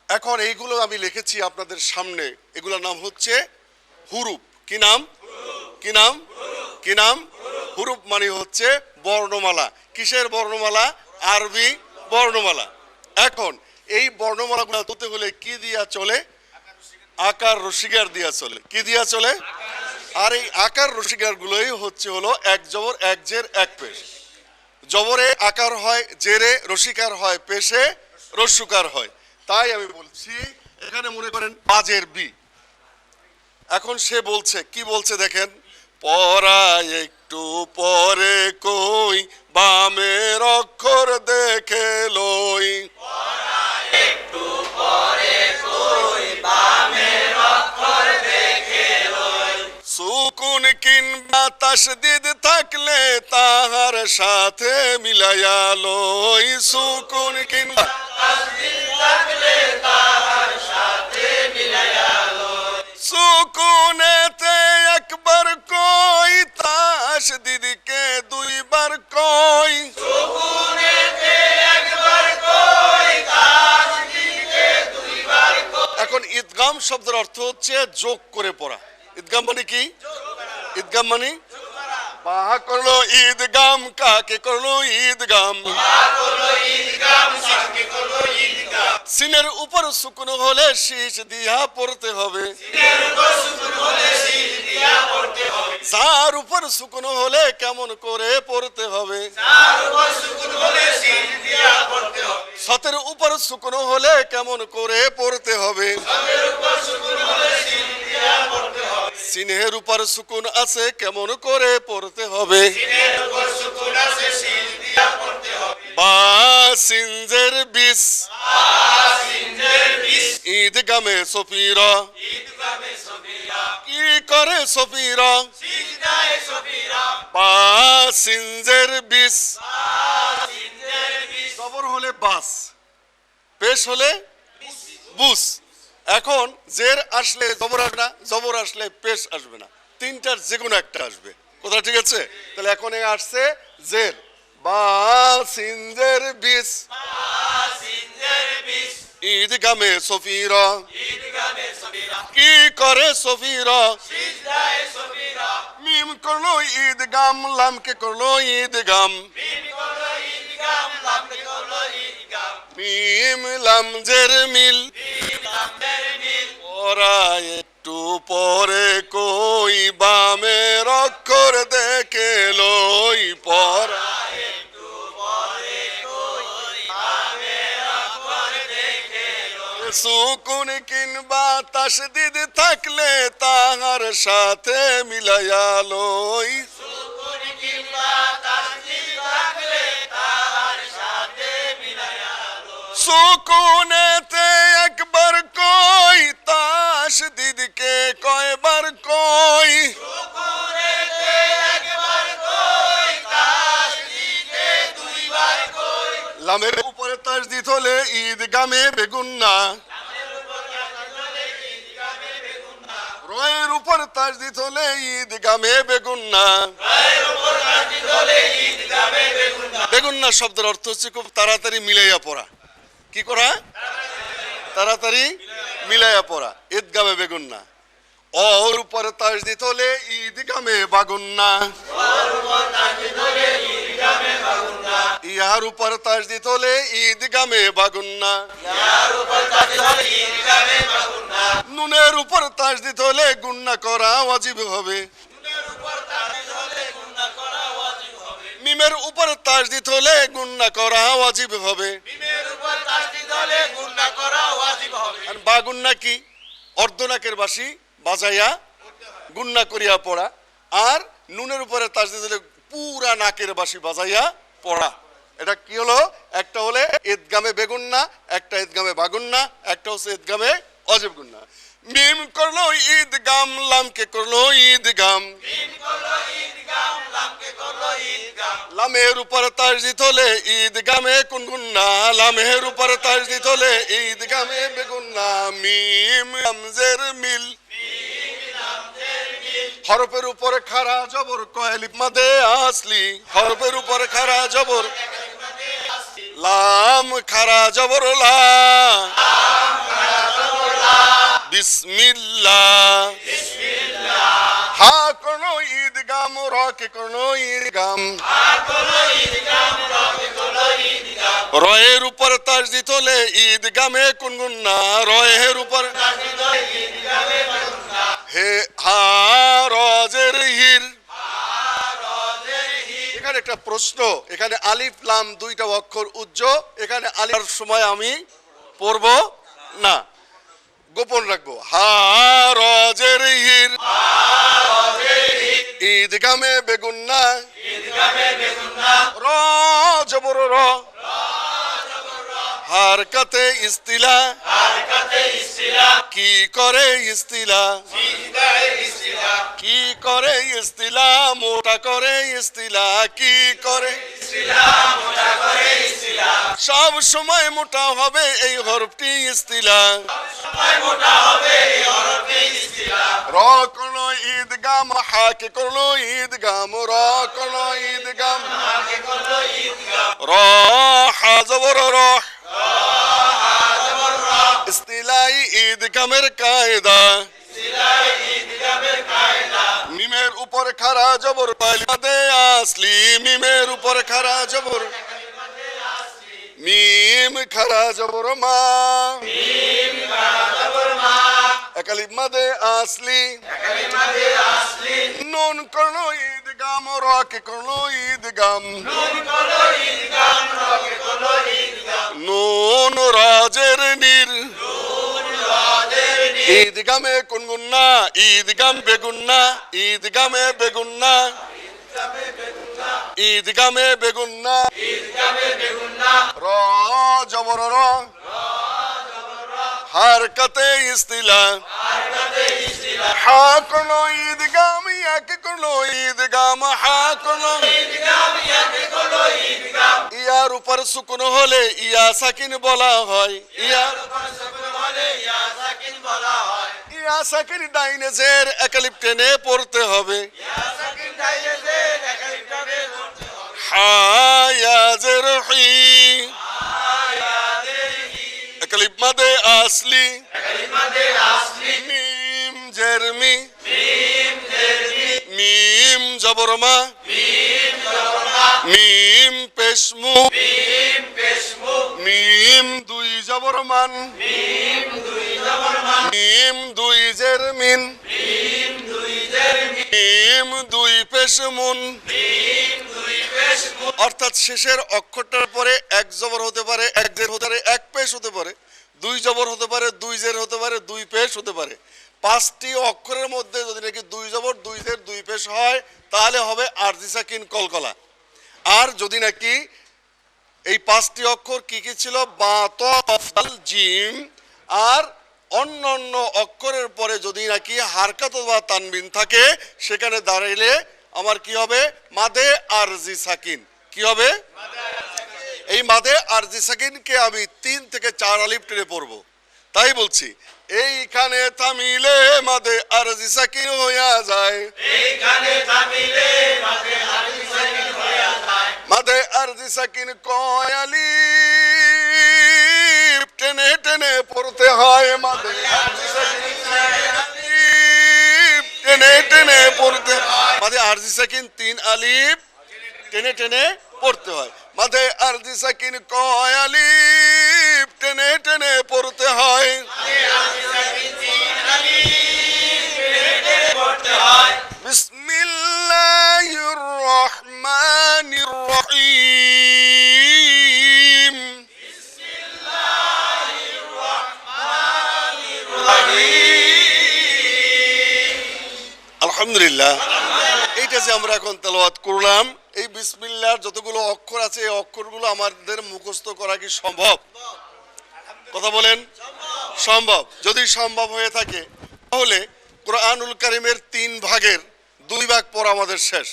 এখন এইগুলো আমি লিখেছি আপনাদের সামনে, এগুলোর নাম হচ্ছে হুরুফ। কি নাম? কি নাম? কি নাম? হুরুফ মানে হচ্ছে বর্ণমালা। কিসের বর্ণমালা? আরবি বর্ণমালা। এখন এই বর্ণমালাগুলো ধরতে হলে কি দিয়া চলে? আকার রসিকার দিয়া চলে। কি দিয়া চলে? আর এই আকার রসিকার গুলোই হচ্ছে হলো এক জবর এক জের এক পেশ। জবরে আকার হয়, জেরে রসিকার হয়, পেশে রস্যকার হয়। তাই আমি বলছি এখানে মনে করেন বাজের বি। এখন সে বলছে, কি বলছে দেখেন, পড়া একটু পরে কই বামের অক্ষর দেখে লই। পড়া একটু পরে কই বামের অক্ষর দেখে লই। সুকুন কিংবা তাশদীদ থাকলে তাহার সাথে মিলাইয়া লই। সুকুন কিংবা তাসদীদ থাকলে তাহার সাথে মিলাইয়া লই। সুকুনেতে একবার কই তাশদীদকে দুইবার কই। সুকুনেতে একবার কই তাসদীদকে দুইবার কই। এখন ইদগাম শব্দের অর্থ হচ্ছে যোগ করে পড়া। ইদগাম মানে কি? ইদগাম মানে বাহা করলো ঈদগাম, কাকে করলো ঈদগাম। করলো ঈদগাম কাকে করলো ঈদগাম। সিনের উপর সুকুন হলে শীষ দিয়া পড়তে হবে। সিনের উপর সুকুন হলে শীষ দিয়া পড়তে হবে। যার উপর সুকুন হলে কেমন করে পড়তে হবে। যার উপর সুকুন হলে শীষ দিয়া পড়তে হবে। সতের উপর সুকুন হলে কেমন করে পড়তে হবে। তাদের উপর সুকুন হলে শীষ দিয়া পড়তে হবে। সিনের উপর সুকুন আছে কেমন করে পড়তে হবে। সিনের উপর সুকুন আছে শীষ দিয়া পড়তে হবে। বা সিনজের বিশ সিনজের বিশ ঈদগামে সফিরা। ঈদগামে সফিরা কি করে সফিরা? সিজদায়ে সফিরা। বা সিনজের বিশ। সিনজের বিশ জবর হলে বাস, পেশ হলে বুস। এখন জের আসলে জবর আসবে না, জবর আসলে পেশ আসবে না, তিনটার যে কোনো একটা আসবে। কথা ঠিক আছে? তাহলে এখন এই আসছে জের, বা সিনজের বিশ সিনজের বিশ ঈদগামে সফিরা। ঈদগামে সফিরা কি করে সফিরা? সিজদায়ে সফিরা। মিম করলো ঈদগাম, লামকে করলো ঈদগাম। মিম করলো ঈদগাম লামকে করলো ঈদগাম। মিম লাম জের মিল। মিম লামের মিল। পড়া একটু পরে কই বামের অক্ষর দেখে লই। পড়া একটু পরে কই বামের অক্ষর দেখে লই। সুকুন কিংবা তাশদীদ থাকলে তাহার সাথে মিলাইয়া লই। সুকুন কিংবা তাসদীদ থাকলে তাহার সাথে মিলাইয়া লই। সুকুনেতে একবার কই তাশদীদকে কয়বার কই। সুকুনেতে একবার কই তাসদীদকে দুইবার কই। লামের উপরে তাশদীদ হলে ঈদগামে বেগুন্না। রয়ের উপর তাশদীদ হলে ঈদগামে বেগুন্না। বেগুন্না শব্দের অর্থ হচ্ছে খুব তাড়াতাড়ি মিলাইয়া পড়া। কি করা? তাড়াতাড়ি মিলাইয়া পড়া, ঈদগামে বেগুন্না। ওর উপরে তাশদীদ হলে ঈদগামে বাগুন্না। ইহার উপর তাশদীদ হলে ঈদগামে বাগুন্না। নুনের উপর তাশদীদ হলে গুন্না করা ওয়াজিব হবে। মিমের উপর তাসদিদ হলে গুণনা করা ওয়াজিব হবে। মিমের উপর তাসদিদ হলে গুণনা করা ওয়াজিব হবে। আর বা গুণনা কি? অর্ধনাকের বাঁশি বাজাইয়া গুণনা করিয়া পড়া। আর নুনের উপরে তাসদিদ হলে পুরা নাকের বাঁশি বাজাইয়া পড়া। এটা কি হলো? একটা হলে ইদগামে বেগুন্না, একটা ইদগামে বাগুন্না, একটা হচ্ছে ইদগামে অজব গুন্না। মিম করলো ঈদগাম, লামকে করলো ঈদগাম। মিম করলো ঈদগাম, লামকে করলো ঈদগাম। লামের উপর তাসদিদ হলে ঈদগামে কোন গুন্না? লামের উপর তাসদিদ হলে ঈদগামে বেগুন্না। মিম হামজের মিল, হরফের উপরে খাড়া জবর কয়ালিফ মাদে আসলি। হরফের উপরে খাড়া জবর, লাম খাড়া জবর লা। বিসমিল্লাহ, হা কোনো ঈদগাম, র কে কোনো ঈদগাম। রয়ের উপর তাসদিদ হলে ঈদগামে কোন গুন্না? রয়ের উপর হে হা রজের হির। এখানে একটা প্রশ্ন, এখানে আলিফ লাম দুইটা অক্ষর উজ্জ, এখানে আলিফের সময় আমি পড়ব না, গোপন রাখবো। হা রজের হির, ঈদগামে বেগুন্না। র জবর র, হারকাতে ইস্তিলা। কি করে ইস্তিলা? কি করে ইস্তিলা? মোটা করে ইস্তিলা। কি করে? সব সময় মোটা হবে এই হরফটি ইস্তিলা। র কোন ঈদগাম, হাকে কোন ঈদগাম। র কোন ঈদগাম, র হা জবর র। ইস্তিলাই ঈদগামের কায়দা। মিমের উপর খাড়া জবর কালিমাতে আসলি। মিমের উপর খাড়া জবর, মিম খাড়া জবর মা। একালিফ মাদে আসলি। নুন করলো ঈদগাম, র কে করলো ঈদগাম। নুন রাজের নির, ঈদগামে কোন গুন্না? ঈদগাম বেগুন্না। ঈদগামে বেগুন্না, ঈদগামে বেগুন্না। র জবর র, হারকাতে ইস্তিলা। হা কোন ঈদগাম, ইয়াকে কোন ঈদগাম। হা কোন ইয়ার উপর সুকুন হলে ইয়া সাকিন বলা হয়। ইয়া ইয়া সাকিন ডাইনে জের একালিফ টেনে পড়তে হবে। হা ইয়া জের হি, একালিফ মাদে আসলি। মিম জের মি, মিম জবর মা। মিম পেশমু, মিম দুই জবর মান। মিম দুই জের মিন, মিম দুই পেশমুন। অর্থাৎ শেষের অক্ষরটার পরে এক জবর হতে পারে, এক জের হতে পারে, এক পেশ হতে পারে, দুই জবর হতে পারে, দুই জের হতে পারে, দুই পেশ হতে পারে। পাঁচটি অক্ষরের মধ্যে যদি নাকি দুই জবর, দুই জের, দুই পেশ হয় তাহলে হবে আরজি সাকিন কলকলা। আর যদি নাকি এই পাঁচটি অক্ষর কি কি ছিল? বা, ত, দাল, জিম। আর অন্য অন্য অক্ষরের পরে যদি নাকি হারকাত বা তানবিন থাকে সেখানে দাঁড়াইলে আমার কি হবে? মাদে আরজি সাকিন। কি হবে? এই মাদে আরজি সাকিনকে আমি 3 থেকে 4 আলিফ টেনে পড়বো। তাই বলছি এইখানে থামিলে মাদে আরজি সাকিন হইয়া যায়। এইখানে থামিলে মাদে আরজি সাকিন হইয়া যায়। মাদে আরজি সাকিন কয় আলিফ টেনে টেনে পড়তে হয়। মাদে আরজি সাকিন আলিফ টেনে টেনে পড়তে হয়। মাদে আরজি সাকিন 3 আলিফ টেনে টেনে পড়তে হয়। মাদে আরজি সাকিন কয় আলিফ টেনে টেনে পড়তে হয়। মাদে আরজি সাকিন 3 আলিফ টেনে টেনে পড়তে হয়। বিসমিল্লাহির রহমানির রহিম আলহামদুলিল্লাহ। এইটা যে আমরা এখন তেলাওয়াত করলাম, এই বিসমিল্লাহর যতগুলো অক্ষর আছে এই অক্ষরগুলো আমাদের মুখস্থ করা কি সম্ভব? কথা বলেন, সম্ভব? যদি সম্ভব হয়ে থাকে তাহলে কোরআনুল কারীমের 3 ভাগের 2 ভাগ পড়া আমাদের শেষ,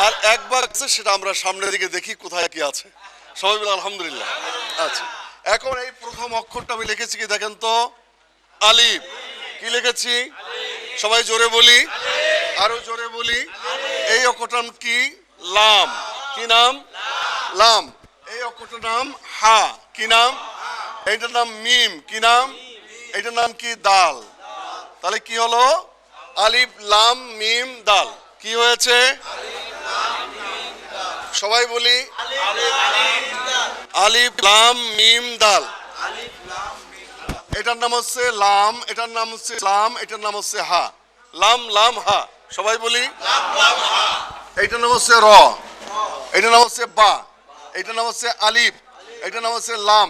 আর 1 ভাগ আছে সেটা আমরা সামনের দিকে দেখি কোথায় কি আছে। সবাই বলে আলহামদুলিল্লাহ। আচ্ছা, এখন এই প্রথম অক্ষরটা আমি লিখেছি কি দেখেন তো, আলিফ। কি লিখেছি? সবাই জোরে বলি, আরো জোরে বলি। এই অক্ষরটার নাম কি? লাম। কি নাম? লাম। এই অক্ষরটার নাম হা। কি নাম? এইটার নাম মিম। কি নাম? এইটার নাম কি? দাল। তাহলে কি হলো? আলিফ লাম মিম দাল। কি হয়েছে? সবাই বলি, আলিফ লাম মিম দাল। এটার নাম হচ্ছে লাম, এটার নাম হচ্ছে লাম, এটার নাম হচ্ছে হা। লাম লাম হা। সবাই বলি, এইটার নাম হচ্ছে র, এটার নাম হচ্ছে বা, এটার নাম হচ্ছে আলিফ, এটার নাম হচ্ছে লাম,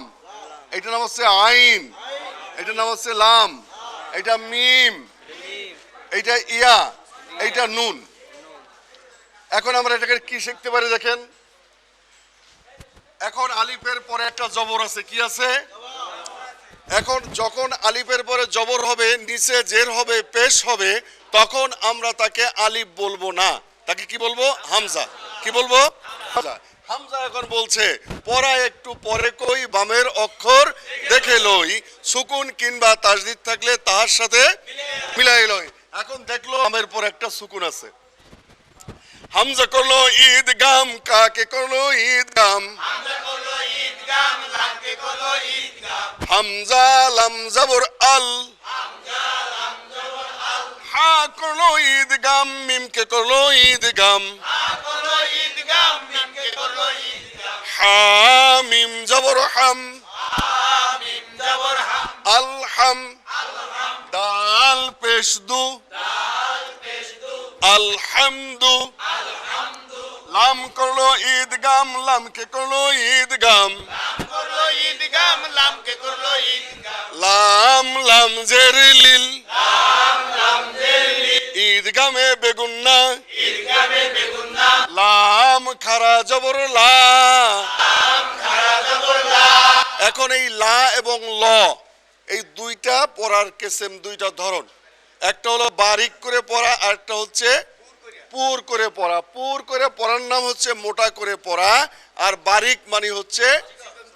এটার নাম হচ্ছে আইন, এটার নাম হচ্ছে লাম, এটা মিম, এইটা ইয়া, এইটা নুন। এখন আমরা এটাকে কি শিখতে পারি দেখেন। এখন আলিফের পরে একটা জবর আছে। কি আছে? এখন যখন আলিফের পরে জবর হবে, নিচে জের হবে, পেশ হবে, তখন আমরা তাকে আলিফ বলবো না, তাকে কি বলবো? হামজা। কি বলবো? হামজা। হামজা এখন বলছে পড়া একটু পরে কই, বামের অক্ষর দেখে লই, সুকুন কিংবা তাসদিদ থাকলে তার সাথে মিলাই লই। এখন দেখলো বামের পর একটা সুকুন আছে। হামজা করলো ঈদগাম, কাকে করলো ঈদগাম? হামজা লাম জবর আল, হা করলো ঈদগাম, মিমকে করলো ঈদগাম, হা মিম জবর হাম, আলহাম, দাল পেশ দু, আলহামদু, লাম করলো ঈদগাম, লামকে করলো ঈদগাম, লাম লাম জের লিল, ঈদগামে বেগুন্না, লাম খারা জবর লা। এখন এই লা এবং ল এই দুইটা পড়ার কিসম, দুইটা ধরন। একটা হলো বারিক করে পড়া, আর একটা হচ্ছে পুর করে পড়া। পুর করে পড়ার নাম হচ্ছে মোটা করে পড়া, আর বারিক মানে হচ্ছে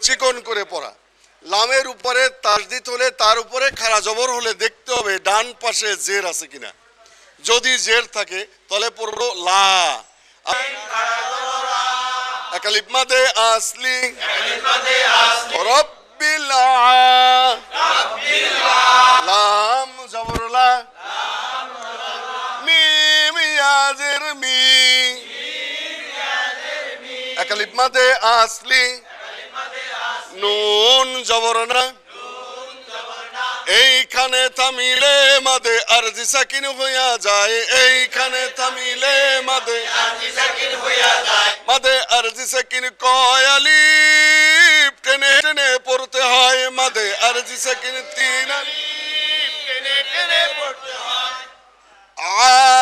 চিকন করে পড়া। লামের উপরে তাসদিদ হলে তার উপরে খাড়া জবর হলে দেখতে হবে ডান পাশে জের আছে কিনা। যদি জের থাকে তাহলে পড়লো লা। একালিফ মাদে আসলি, রব্বিল লাম জবর লা, মিম ইয়াজের মি, একালিফ মাদে আসলি, নুন জবর না, এইখানে থামিলে মাদে আরজি সাকিন হইয়া যায়, এইখানে থামিলে মাদে মাদে আরজি সাকিন কয় আলিফ টেনে টেনে পড়তে হয়, মাদে আরজি সাকিন 3 আলিফ টেনে টেনে পড়তে হয়।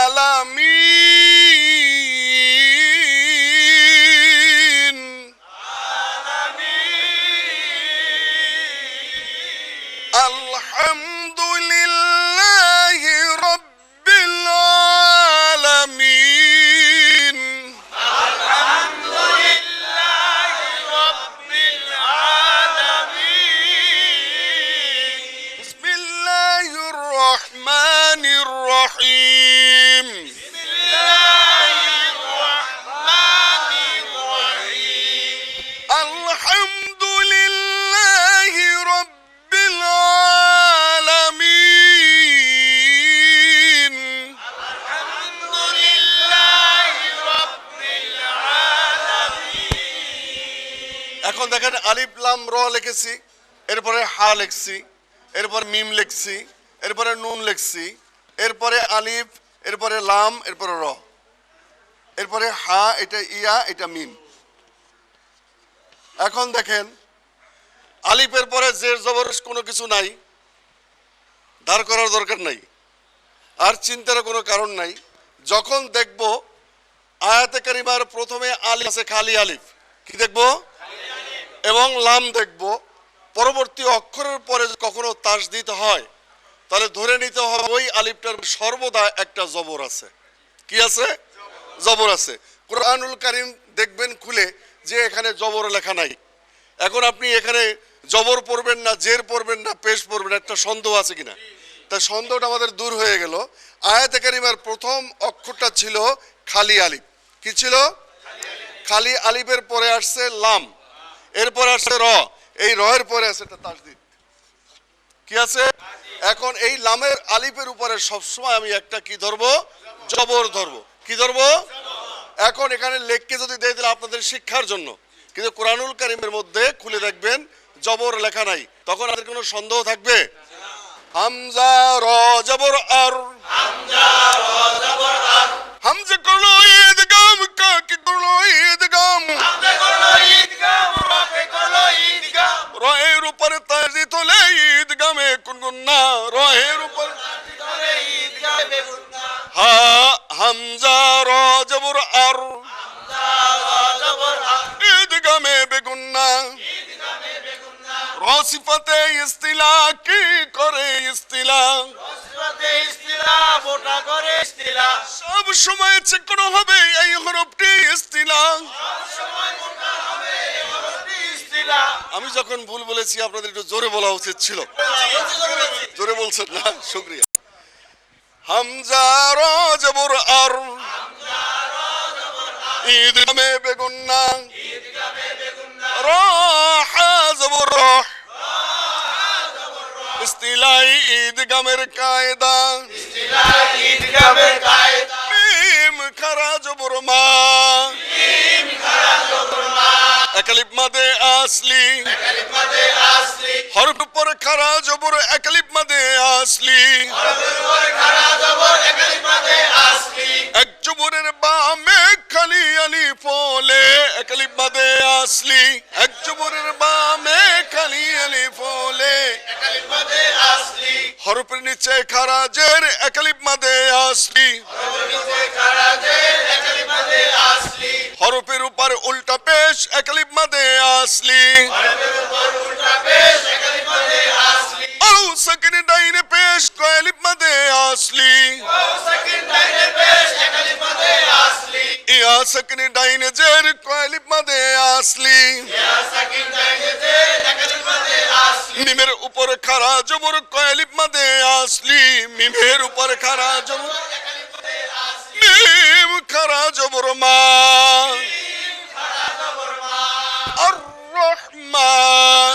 আলামিন, আলহামদুলিল্লাহি রাব্বিল আলামিন, আলহামদুলিল্লাহি রাব্বিল আলামিন, বিসমিল্লাহির রহমানির রহিম, বিসমিল্লাহির রহমানির রহিম, আলহামদুলিল্লাহি রাব্বিল আলামিন, আলহামদুলিল্লাহি রাব্বিল আলামিন। এখন দেখেন আলিফ লাম র লিখেছি, এরপরে হা লিখছি, এরপরে মিম লিখছি, এরপরে নুন লিখছি, এরপরে আলিফ, এরপরে লাম, এরপরে র, এরপরে হা, এটা ইয়া, এটা মিম। এখন দেখেন আলিফের পরে জের জবর কোনো কিছু নাই, দাঁড় করার দরকার নাই, আর চিন্তার কোনো কারণ নাই। যখন দেখব আয়াতে কারিমার প্রথমে আলিফ আছে, খালি আলিফ, কি দেখব? এবং লাম দেখব, পরবর্তী অক্ষরের পরে কখনো তাসদিদ হয় তাহলে ধরে নিতে হবে ওই আলিফটার সর্বদা একটা জবর আছে। কি আছে? জবর আছে। কোরআনুল কারীম দেখবেন খুলে যে এখানে জবর লেখা নাই। এখন আপনি এখানে জবর পড়বেন না, জের পড়বেন না, পেশ পড়বেন, একটা সন্দেহ আছে কিনা? তা সন্দেহটা আমাদের দূর হয়ে গেল। আয়াতে কারিমার প্রথম অক্ষরটা ছিল খালি আলিফ। কি ছিল? খালি আলিফের পরে আসছে লাম, এরপরে আসছে র, এই র এর পরে আছে একটা তাসদিদ। কি আছে? এখন এই লামের আলিফের উপরে সবসময় আমি একটা কি ধরবো? জবর ধরবো। কি ধরবো? এখন এখানে লেখকে যদি দিয়ে দিলে আপনাদের শিক্ষার জন্য, কিন্তু কোরআনুল কারীমের মধ্যে খুলে দেখবেন জবর লেখা নাই, তখন আমাদের কোনো সন্দেহ থাকবে? হামজা র জবর আর, হামজা র জবর আর, হামজা করলো ইদগাম, কাকে করলো ইদগাম, হামজা করলো ঈদগাম, রাফে করলো ঈদগাম, র এর উপরে তাসদিদ হলে ঈদগামে কোন গুন্না, র এর উপরে করে ঈদগাম বেগুনা, হা হামজা র জবর আর, হামজা র জবর আর, ঈদগামে বেগুন্না, ঈদগামে বেগুনা, র সিফাতে ইস্তিলা, কি করে ইস্তিলা, রসবাতে ইস্তিলা, মোটা করে ইস্তিলা, সব সময় চিকনো হবে এই হরফটি ইস্তিলা। সময় মোটা হবে এই হরফটি ইস্তিলা। আমি যখন ভুল বলেছি আপনাদের একটু জোরে বলা উচিত ছিল, জোরে বলছেন না, শুকরিয়া। হামজা র জবর আর, ঈদগামে বেগুন্না, র হা জবর রহ, ইস্তিলাই ঈদগামের কায়দা, ইস্তিলা ঈদগামের কায়দা, মিম খারা জবর মা, মিম খারা জবর মা, একালিফ মাদে আসলি, কালিমাতে আসলি, হরফ পরে খারা জবর একালিফ মাদে আসলি, হরফের উপরে খাড়া জবর কালিমাতে আসলি, এক জবরের বামে খালি আলিফ ফলে একালিফ মাদে আসলি, এক জবরের বামে খালি আলিফ ফলে, কালিমাতে আসলি, হরফের নিচে খারা জের একালিফ মাদে আসলি, হরফের নিচে খাড়া জের কালিমাতে আসলি, হরফের উপর উল্টা পেশ একালিফ মাদে আসলি, হরফের উপর উল্টা পেশ কালিমাতে আসলি, ও সাকিন ডাইনে পেশ কয়ালিফ মাদে আসলি, ও সাকিন ডাইনে পেশ কালিমাতে আসলি, ইয়া সাকিন ডাইনে জের কয়ালিফ মাদে আসলি, ইয়া সাকিন ডাইনে জের কালিমাতে আসলি, মিমের উপর খারা জবর কয়ালিফ মাদে আসলি, মিমের উপর খারা জবর, কালিমাতে আসলি, মিম খারা জবর মা, খাড়া জবর মা, আর রহমান,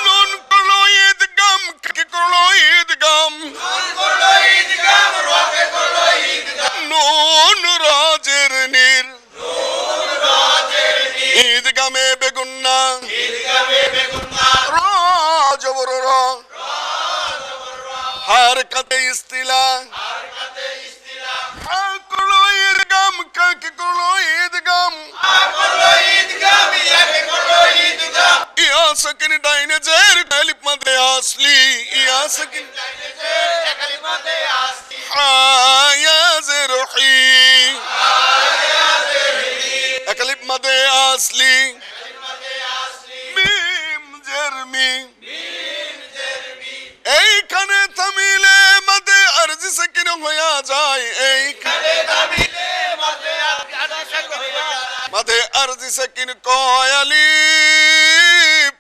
নুন করলো ঈদগাম, কি করলো ঈদগাম, নুন করলো ঈদগাম, রফে করলো ঈদগাম, নুন রাজের নির, নুন রাজের নি, ঈদগামে বেগুন্না, ঈদগামে বেগুনা, র জবর র, হারকাতে ইস্তিলা, হারকাতে ইস্তিলা, হা করলো ঈদগাম, কাকে করলো ঈদগাম, আ করলো ঈদগাম, ইয়াকে করলো ঈদগাম, ইয়া সাকিন ডাইনে জের আলিফ মাদে আসলি, ইয়া সাকিন ডাইনে জের কালিমাতে আসলি, হায়া জের হি, আয়া জেরি, একালিফ মাদে আসলি, কালিমাতে আসলি, মিম জের মি, মিম জেরমি, এইখানে তামিলে মাদে আরজি সাকিন হইয়া যায়, এইখানে কালে দাবিলে মাঝে আদা সাক হইয়া, মাদে আরজি সাকিন কয়ালিফ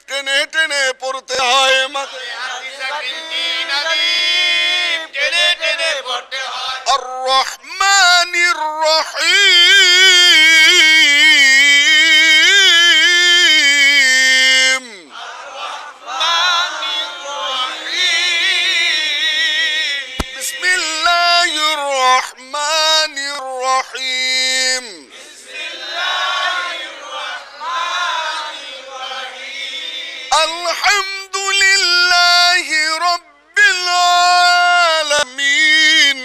টেনে টেনে পড়তে হয়, মাদে আদি সাকিন তিন আলিফ, টেনে টেনে পড়তে হয়, আর রহমানির রহিম, মানির রহিম, বিসমিল্লাহির রহমানির রহিম, আলহামদুলিল্লাহি রাব্বিল আলামিন,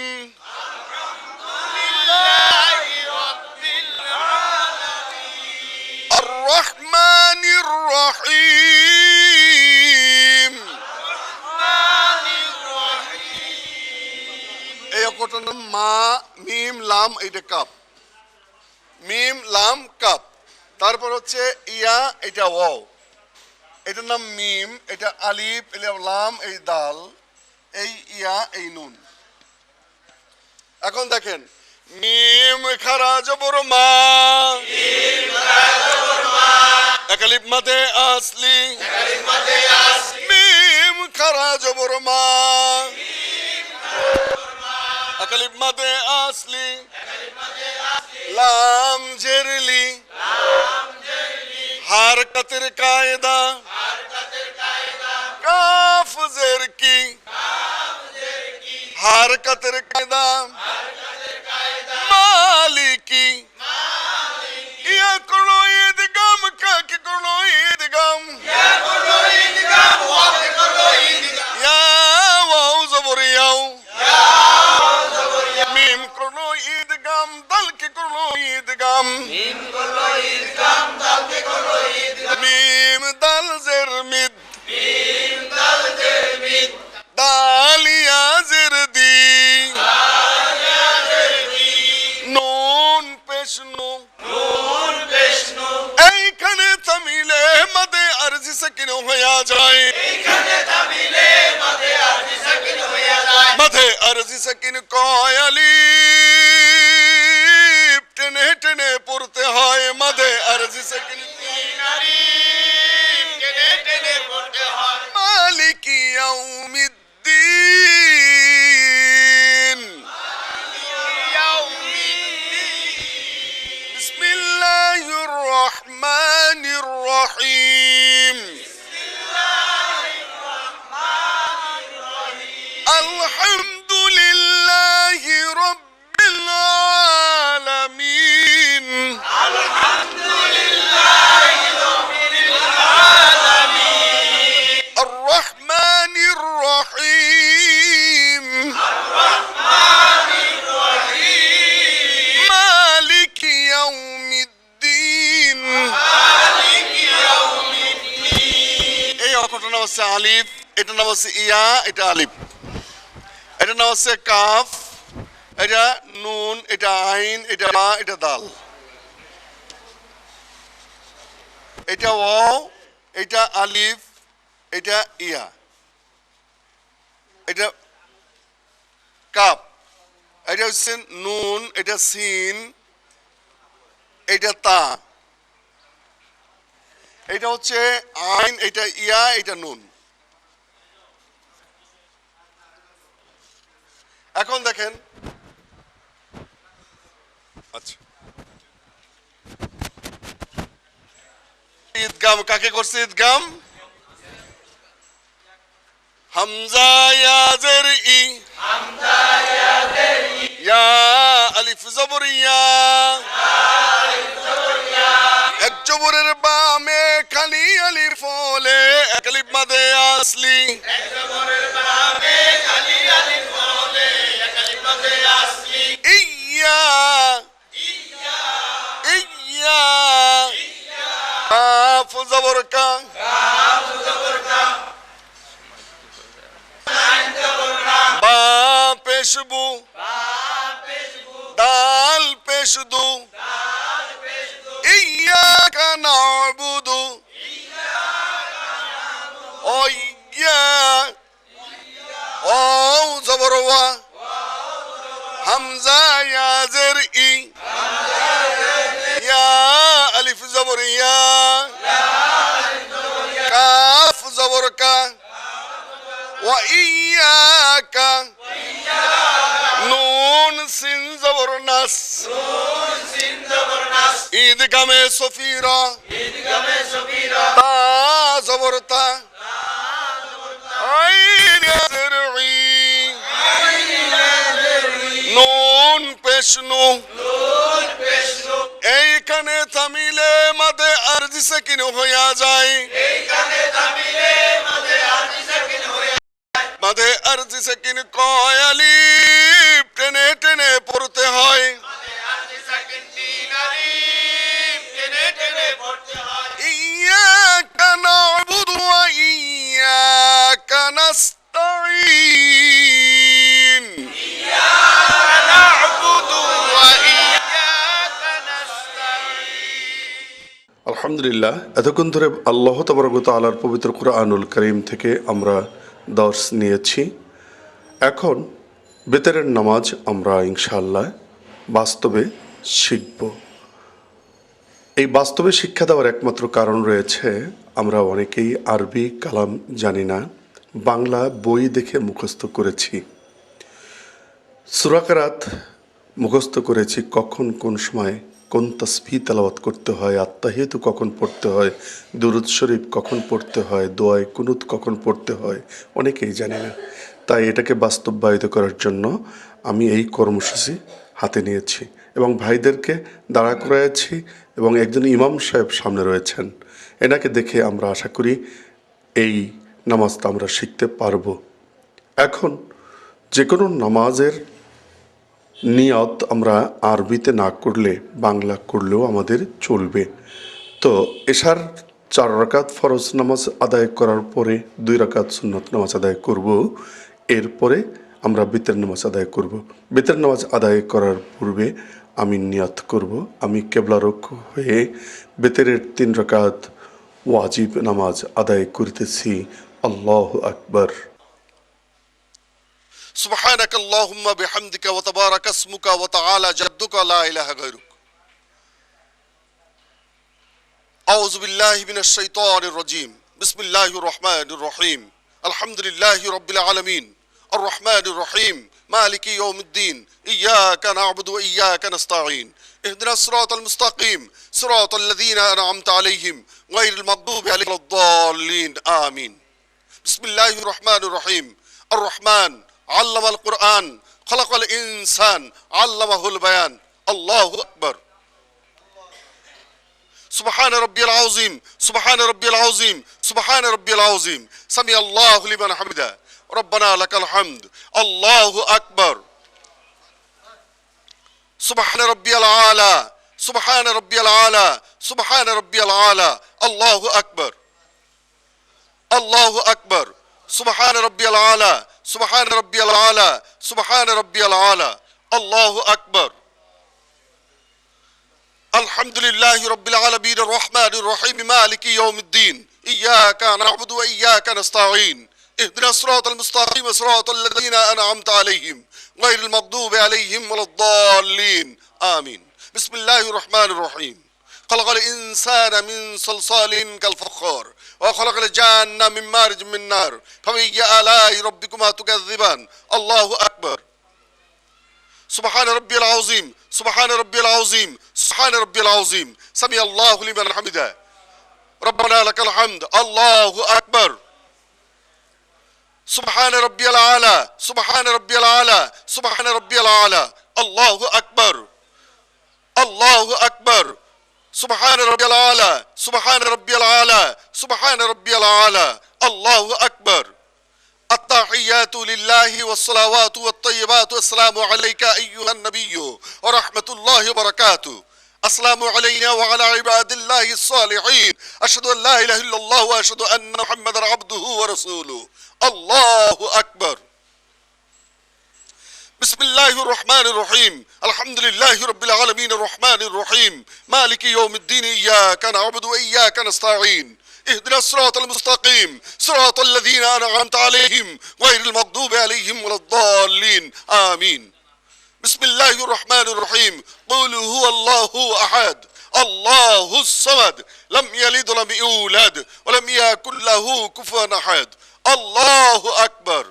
লিল্লাহি রাব্বিল আলামিন, আর রহমান রহিম। এই অক্ষরটার নাম মা মিম লাম, এইটা কাপ, মিম লাম কাপ। তারপর হচ্ছে ইয়া, এটা ওয়াও, এটার নাম মিম, এটা আলিফ, এটা লাম, এই দাল, এই ইয়া, এই নুন। এখন দেখেন মিম খারা জবর মা, এক আলিফ মাদে আসলি, মিম খারা জবর মা, এক আলিফ মাদে আসলি, লাম জেরলি, হারকাতের কায়দা, কাফ জের কি, হারকাতের কায়দা, মালিকি, ইয়া করো ঈদগাম, কাকে করো ঈদগাম, ইয়া ওয়াও জবর ইয়াও, মিম করো ঈদগাম, দালকে করো ঈদগাম, মিম দাল জের মিদ, দাল ইয়া জের দি, নুন পেশ নু, এইখানে তামিলে মাদে আরজি সাকিন হয়ে যায়, মাদে আরজি সাকিন কয় আলিফ টেনে টেনে পড়তে হয়, মাদে আরজি সাকিন মালিকি ইয়াউমিদ্দিন, বিসমিল্লাহির রহমানির রহিম, আলহামদুলিল্লাহি রাব্বিল আলামিন, আর রহমানির রহিম, মালিকি ইয়াউমিদ্দিন। এই অক্ষরটার নাম হচ্ছে আলিফ, এটার নাম হচ্ছে ইয়া, এটা আলিফ, এটার নাম হচ্ছে কাফ, এটা নুন, এটা আইন, এটা মা, এটা দাল, এটা ওয়াও, এটা আলিফ, এটা ইয়া, এটা কাপ, এটা হচ্ছে নুন, এটা সিন, এটা তা, এটা হচ্ছে আইন, এটা ইয়া, এটা নুন। এখন দেখেন, আচ্ছা ঈদগাম কাকে করছে? ঈদগাম হামজা ইয়া জের ই, ইয়া আলিফ জবর ইয়া, এক জবরের বামে খালি আলিফ হলে এক আলিফ মাদে আসলি, ইয়া ইয়া কাফ জবর কা, বা পেশবু, দাল পেশদু, ইয়াকা নাবুদু, ও ইয়া ও জবর ওয়া, হামজা ইয়া জের ই, ইয়া আলিফ জবর ইয়া, কাফ জবর কা, ওয়া ইয়াকা, নুন সিন জবর নাস, ঈদগামে সফিরা, তা জবর তা, আইন জের ই, নুন পেশ নু, এইখানে তামিলে মাদে আরজি সাকিন হইয়া যায়, মাদে আরজি সাকিন কয় আলিফ টেনে টেনে পড়তে হয়, ইয়া কা আলহামদুলিল্লাহ, এতক্ষণ ধরে আল্লাহ তাবারক ওয়া তাআলার পবিত্র কুরআনুল কারীম থেকে আমরা দর্শ নিয়েছি। এখন বেতেরের নামাজ আমরা ইনশাআল্লাহ বাস্তবে শিখব। এই বাস্তবে শিক্ষা দেওয়ার একমাত্র কারণ রয়েছে, আমরা অনেকেই আরবি কালাম জানি না, বাংলা বই দেখে মুখস্থ করেছি, সূরা কেরাত মুখস্থ করেছি, কখন কোন সময় কোন তাসবিহ তেলাওয়াত করতে হয়, আত্তাহিয়াতু কখন পড়তে হয়, দুরূদ শরীফ কখন পড়তে হয়, দোয়ায়ে কুনুত কখন পড়তে হয়, অনেকেই জানি না। তাই এটাকে বাস্তবায়িত করার জন্য আমি এই কর্মসূচি হাতে নিয়েছি এবং ভাইদেরকে দাঁড়া করাইছি এবং একজন ইমাম সাহেব সামনে রয়েছেন, এনাকে দেখে আমরা আশা করি এই নামাজটা আমরা শিখতে পারবো। এখন যে কোনো নামাজের নিয়ত আমরা আরবিতে না করলে বাংলা করলেও আমাদের চলবে। তো এশার 4 রাকাত ফরজ নামাজ আদায় করার পরে 2 রাকাত সুন্নত নামাজ আদায় করব, এরপরে আমরা বিতর নামাজ আদায় করব। বিতর নামাজ আদায় করার পূর্বে আমি নিয়ত করব, আমি কিবলারুখ হয়ে বিতরের 3 রাকাত ওয়াজিব নামাজ আদায় করিতেছি। আল্লাহু আকবার। سبحانك اللهم بحمدك وتبارك اسمك وتعالى جدك لا إله غيرك. أعوذ بالله من الشيطان الرجيم. بسم الله الرحمن الرحيم. الحمد لله رب العالمين الرحمن الرحيم مالك يوم الدين إياك نعبد وإياك نستعين اهدنا الصراط المستقيم صراط الذين أنعمت عليهم غير المغضوب عليهم ولا الضالين آمين. بسم الله الرحمن الرحيم. الرحمن علم القرآن خلق الإنسان علمه البيان. الله أكبر. سبحان ربي العظيم سبحان ربي العظيم سبحان ربي العظيم سمع الله لمن حمده ربنا لك الحمد. الله أكبر. سبحان ربي العالى سبحان ربي العالى سبحان ربي العالى. الله أكبر. الله أكبر. سبحان ربي العالى سبحان ربي العالى سبحان ربي العالى. الله أكبر. الحمد لله رب العالمين الرحمن الرحيم مالك يوم الدين إياك نعبد وإياك نستعين اهدنا الصراط المستقيم صراط الذين أنعمت عليهم غير المغضوب عليهم ولا الضالين آمين. بسم الله الرحمن الرحيم. خلق الإنسان من صلصال كالفخار وخلق الجان من مارج من نار فبأي آلاء ربكما تكذبان. الله أكبر. سبحان ربي العظيم سبحان ربي العظيم سبحان ربي العظيم سمع الله لمن حمده ربنا لك الحمد. الله أكبر. سبحان ربي العالى سبحان ربي العالى سبحان ربي العالى. الله أكبر. الله أكبر. سبحان ربي العالى سبحان ربي العالى سبحان ربي العالى. الله أكبر. التحيات لله والصلوات والطيبات. السلام عليك أيها النبي ورحمة الله وبركاته. السلام علينا وعلى عباد الله الصالحين. أشهد أن لا إله إلا الله وأشهد أن محمدا عبده ورسوله. الله أكبر. بسم الله الرحمن الرحيم. الحمد لله رب العالمين الرحمن الرحيم مالك يوم الدين إياك نعبد وإياك نستعين اهدنا الصراط المستقيم صراط الذين أنعمت عليهم غير المغضوب عليهم ولا الضالين آمين. بسم الله الرحمن الرحيم. قل هو الله أحد الله الصمد لم يلد ولم يولد ولم يكن له كفوا أحد. الله أكبر.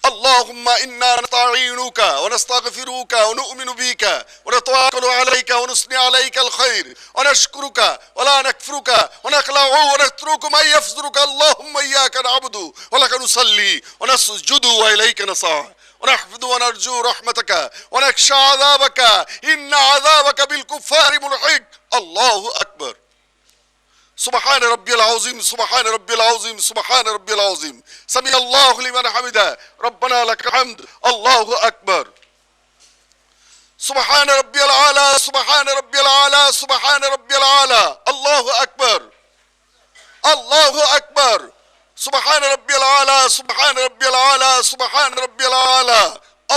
اللهم إنا نستعينك ونستغفرك ونؤمن بك ونتوكل عليك ونثني عليك الخير ونشكرك ولا نكفرك ونخلع ونترك من يفجرك. اللهم إياك نعبد ولك نصلي ونسجد وإليك نسعى ونحفظ ونرجو رحمتك ونخشى عذابك إن عذابك بالكفار ملحق. الله أكبر. سبحان ربي العظيم سبحان ربي العظيم سبحان ربي العظيم سمع الله لمن حمده ربنا لك الحمد. الله أكبر. سبحان ربي العالى سبحان ربي العالى سبحان ربي العالى. الله أكبر. الله أكبر. سبحان ربي العالى سبحان ربي العالى سبحان ربي العالى.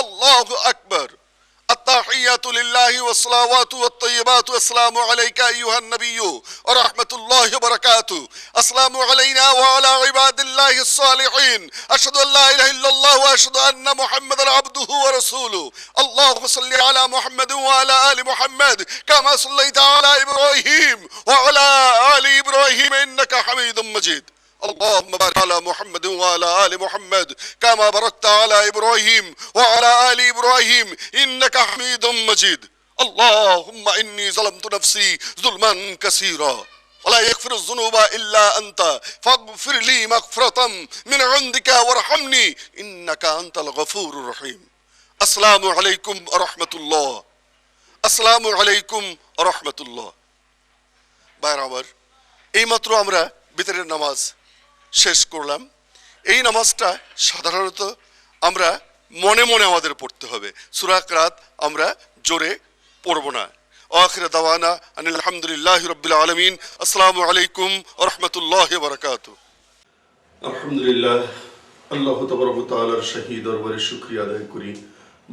الله أكبر. التحيات لله والصلوات والطيبات والسلام عليك أيها النبي ورحمة الله وبركاته. السلام علينا وعلى عباد الله الصالحين. أشهد أن لا إله إلا الله وأشهد أن محمدا عبده ورسوله. اللهم صل على محمد وعلى آل محمد كما صليت على إبراهيم وعلى آل إبراهيم إنك حميد مجيد. اللهم بارك على محمد وعلى آل محمد كما باركت على إبراهيم وعلى آل إبراهيم إنك حميد مجيد. اللهم إني ظلمت نفسي ظلما كثيرا ولا يغفر الذنوب إلا أنت فاغفر لي مغفرة من عندك وارحمني إنك أنت الغفور الرحيم. السلام عليكم ورحمة الله. السلام عليكم ورحمة الله. ভাইরা আমার, এইমাত্র আমরা বিতরের নামাজ শেষ করলাম। এই নামাজটা সাধারণত আমরা মনে মনে আমাদের পড়তে হবে, সূরা কিরাত আমরা জোরে পড়ব না। আখির দাওয়ানা আনিল হামদুলিল্লাহি রাব্বিল আলামিন। আসসালামু আলাইকুম ওয়া রাহমাতুল্লাহি ওয়া বারাকাতুহু। আলহামদুলিল্লাহ, আল্লাহ তাবারক ওয়া তাআলার শাহী দরবারে শুকরিয়া আদায় করি।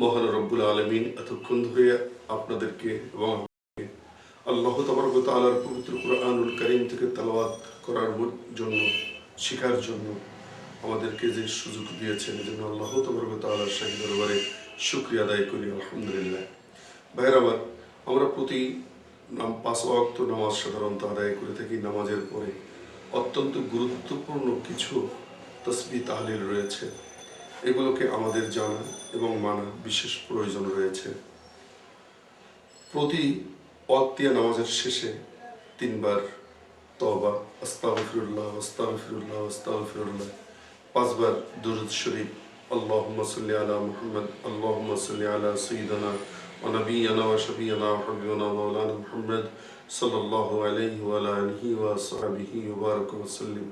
মহান রব্বুল আলামিন এতক্ষণ ধরে আপনাদেরকে এবং আল্লাহ তাবারক ওয়া তাআলার পবিত্র কুরআনুল কারীম থেকে তেলাওয়াত করার জন্য, শেখার জন্য আমাদেরকে যে সুযোগ দিয়েছেন, এজন্য আল্লাহ তাবারক ওয়া তাআলার শাহী দরবারে শুকরিয়া আদায় করি। আলহামদুলিল্লাহ। ভাইরা আমার, আমরা প্রতি 5 ওয়াক্ত নামাজ সাধারণত আদায় করে থাকি। নামাজের পরে অত্যন্ত গুরুত্বপূর্ণ কিছু তাসবিহ তাহলিল রয়েছে, এগুলোকে আমাদের জানা এবং মানা বিশেষ প্রয়োজন রয়েছে। প্রতি ওয়াক্তিয়া নামাজের শেষে 3 বার তওবা, আস্তাগফিরুল্লাহ আস্তাগফিরুল্লাহ আস্তাগফিরুল্লাহ, 5 বার দুরূদ শরীফ, আল্লাহুম্মা সাল্লি আলা মুহাম্মদ, আল্লাহুম্মা সাল্লি আলা সাইয়্যিদিনা ওয়া নাবিয়িনা ওয়া শাফিয়িনা ওয়া হাবিবিনা মাওলানা মুহাম্মদ সাল্লাল্লাহু আলাইহি ওয়া আলা আলিহি ওয়া সাহবিহি ওয়া বারাকা ওয়া সাল্লাম।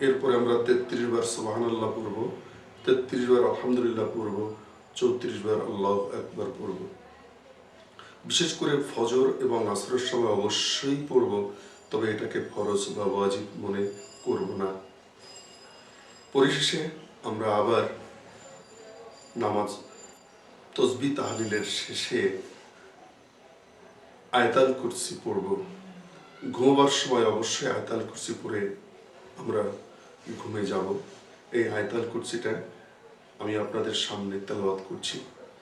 এরপরে আমরা 33 বার সুবহানাল্লাহ পড়ব, 33 বার আলহামদুলিল্লাহ পড়ব, 34 বার আল্লাহু আকবার পড়ব। বিশেষ করে ফজর এবং আসরের সময় অবশ্যই পড়ব, তবে এটাকে ফরজ বা ওয়াজিব মনে করব না। পরিশেষে আমরা আবার নামাজ তাসবিহ তাহলিলের শেষে আয়াতুল কুরসি পড়ব। ঘুমাবার সময় অবশ্যই আয়াতুল কুরসি পড়ে আমরা ঘুমে যাব। এই আয়াতুল কুরসিটা আমি আপনাদের সামনে তেলাওয়াত করছি।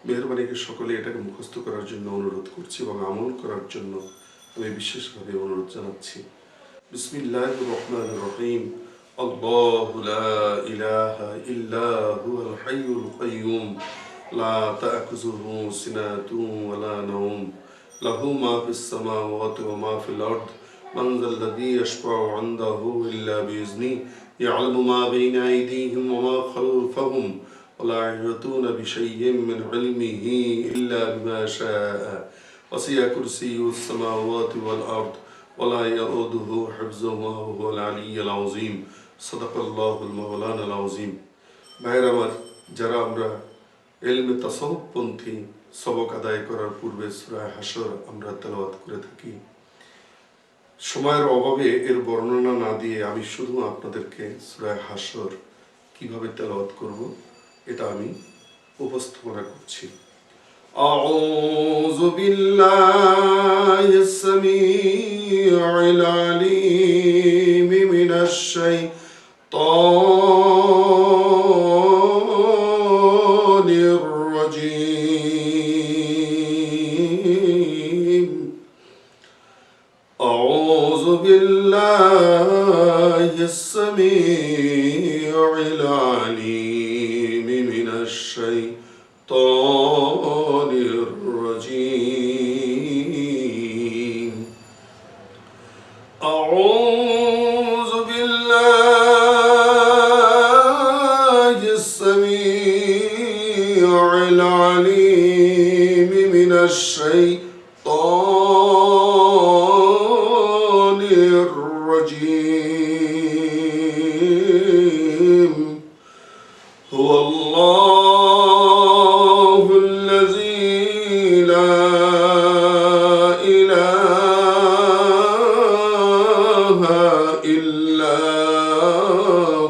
মেহরবানি করে সকলে এটাকে মুখস্থ করার জন্য অনুরোধ করছি এবং আমল করার জন্য আমি বিশেষভাবে অনুরোধ জানাচ্ছি। বিসমিল্লাহির রহমানির রহিম। আল্লাহু লা ইলাহা ইল্লা হুয়াল হাইয়ুল কাইয়্যুম লা তা'খুযুহু সিনাতুন ওয়া লা নাওম লাহু মা ফিস সামাওয়াতি ওয়া মা ফিল আরদ মান যাল্লাযী ইয়াশফা'ু 'ইনদাহু ইল্লা বিইذনিহি ইয়া'লামু মা বাইনা আইদিহিম ওয়া মা খালফাহুম ولا يحيطون بشيء من علمه إلا بما شاء وسع كرسيه السماوات والأرض ولا يؤوده حفظهما وهو العلي العظيم صدق الله المولانا العظيم। ভাইরা আমার, যারা আমরা ইলমে তাসাউফ পন্থী সবক আদায় করার পূর্বে সূরা হাসর আমরা তেলাওয়াত করে থাকি, সময়ের অভাবে এর বর্ণনা না দিয়ে আমি শুধু আপনাদেরকে সূরা হাসর কিভাবে তেলাওয়াত করব এটা আমি উপস্থাপনা করছি। আউযু বিল্লাহিস সামিউল আলিম মিনাশ শাইতানির রাজীম। আউযু বিল্লাহিস সামিউল আলিম মিনাশ শাইতানির রাজীম। আউযু বিল্লাহিস সামিউল আলিম মিনাশ শাইতানির রাজীম। হুয়াল্লাহু আল্লাযী লা ইলাহা ইল্লা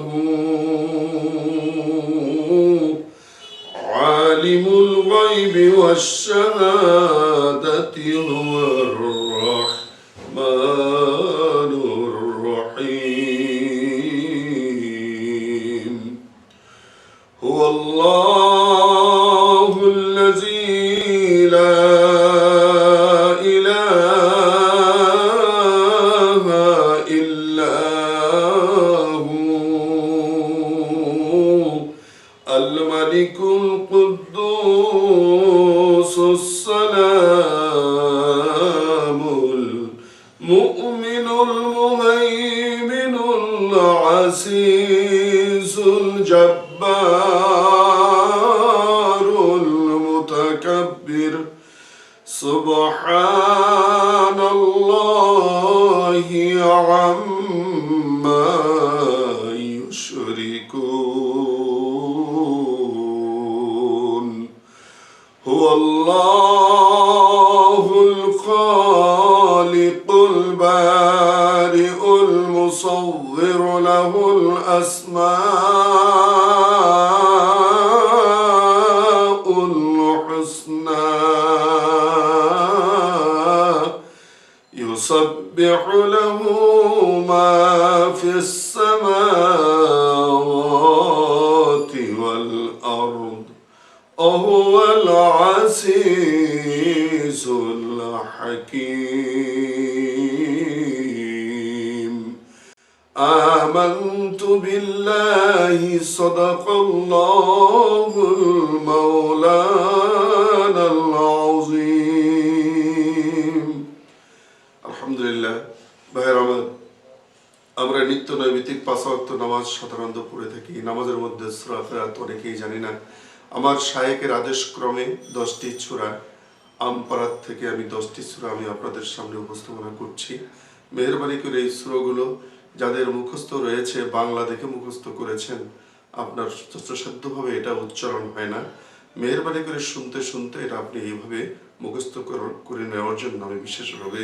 হু আলিমুল গায়বি ওয়াশ الرحمن الرحيم هو الله الذي لا إله إلا هو الملك القدوس السلام المؤمن المهيمن العزيز الجبار المتكبر سبحان الله عما يشركون هو الله الخالق البارئ المصور له الأسماء الحسنى يسبح له ما في السماوات والأرض وهو العزيز الحكيم آمنت بالله صدق الله المولانا العظيم আলহামদুলিল্লাহ ভাইয়ের আমার আমরা নিত্য নৈমিত্তিক 5 ওয়াক্ত নামাজ সাধারণত পড়ে থাকি নামাজের মধ্যে সূরা ফিরাত অনেকেই জানি না আমার শায়েখের আদেশ ক্রমে 10টি সূরা আমপারাত থেকে আমি 10টি সূরা আমি আপনাদের সামনে উপস্থাপনা করছি মেহেরবানি করে এই সূরাগুলো যাদের মুখস্থ রয়েছে বাংলা দেখে মুখস্থ করেছেন আপনার যথাসাধ্যভাবে এটা উচ্চারণ হয় না মেহেরবানি করে শুনতে শুনতে এটা আপনি এইভাবে মুখস্থ করে নেওয়ার জন্য আমি বিশেষভাবে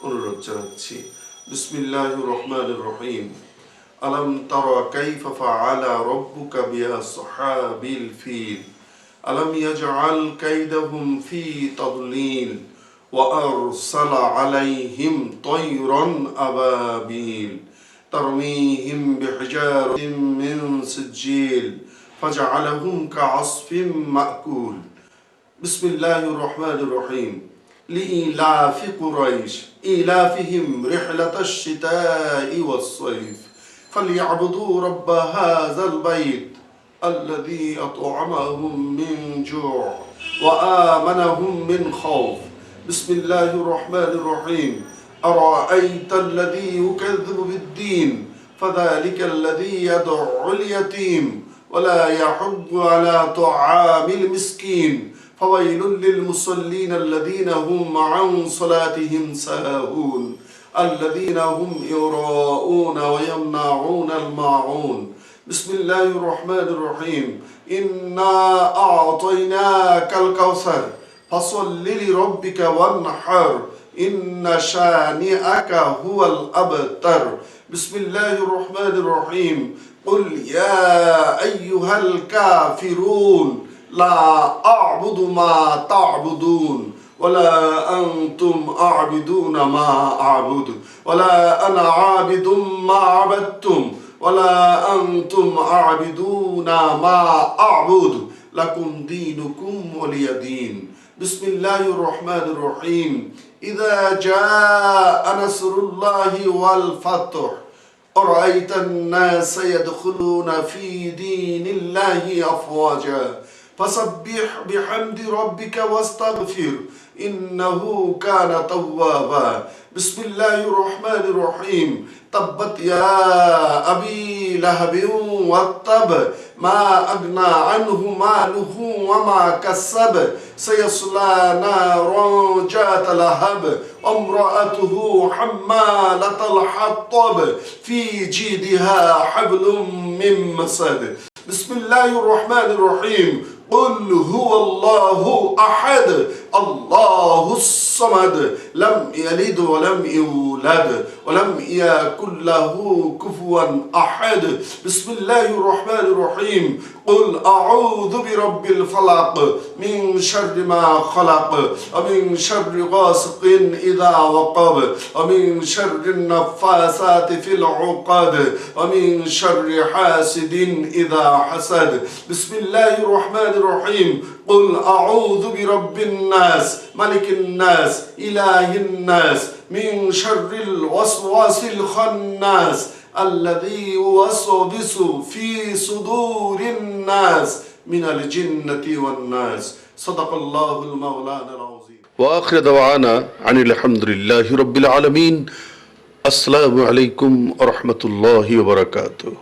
অনুরোধ জানাচ্ছি বিসমিল্লাহির রহমানির রহিম আলম তারা কাইফা ফাআলা রাব্বুকা বিআসহাবিল ফিল আলম ইয়াজআল কাইদাহুম ফি তাদলিল ওয়া আরসালা আলাইহিম তায়রান আবাবিল ترميهم بحجارة من سجيل فجعلهم كعصف مأكول بسم الله الرحمن الرحيم لإيلاف قريش إيلافهم رحلة الشتاء والصيف فليعبدوا رب هذا البيت الذي أطعمهم من جوع وآمنهم من خوف بسم الله الرحمن الرحيم أرأيت الذي يكذب بالدين فذلك الذي يدع اليتيم ولا يحض على طعام المسكين فويل للمصلين الذين هم عن صلاتهم ساهون الذين هم يراءون ويمنعون الماعون بسم الله الرحمن الرحيم إنا أعطيناك الكوثر فصل لربك وانحر إن شانئك هو الأبتر بسم الله الرحمن الرحيم قل يا أيها الكافرون لا أعبد ما تعبدون ولا أنتم أعبدون ما أعبد ولا أنا عابد ما عبدتم ولا أنتم عابدون ما أعبد لكم دينكم ولي دين بسم الله الرحمن الرحيم إذا جاء نصر الله والفتح أرأيت الناس يدخلون في دين الله أفواجا فسبح بحمد ربك واستغفر إنه كان توابا بسم الله الرحمن الرحيم تبت يا أبي لهب وتب ما أغنى عنه ماله وما كسب سيصلى نارا ذات لهب وامرأته حمالة الحطب في جيدها حبل من مسد بسم الله الرحمن الرحيم قل هو الله أحد الله الصمد لم يلد ولم يولد ولم يكن له كفوا أحد بسم الله الرحمن الرحيم قل أعوذ برب الفلق من شر ما خلق ومن شر غاسق إذا وقب ومن شر النفاثات في العقد ومن شر حاسد إذا حسد بسم الله الرحمن الرحيم قل أعوذ برب الناس ملك الناس إله الناس من شر الوسواس الخناس الذي يوسوس في صدور الناس من الجنة والناس صدق الله المولانا العظيم وآخر دعوانا عن الحمد لله رب العالمين السلام عليكم ورحمة الله وبركاته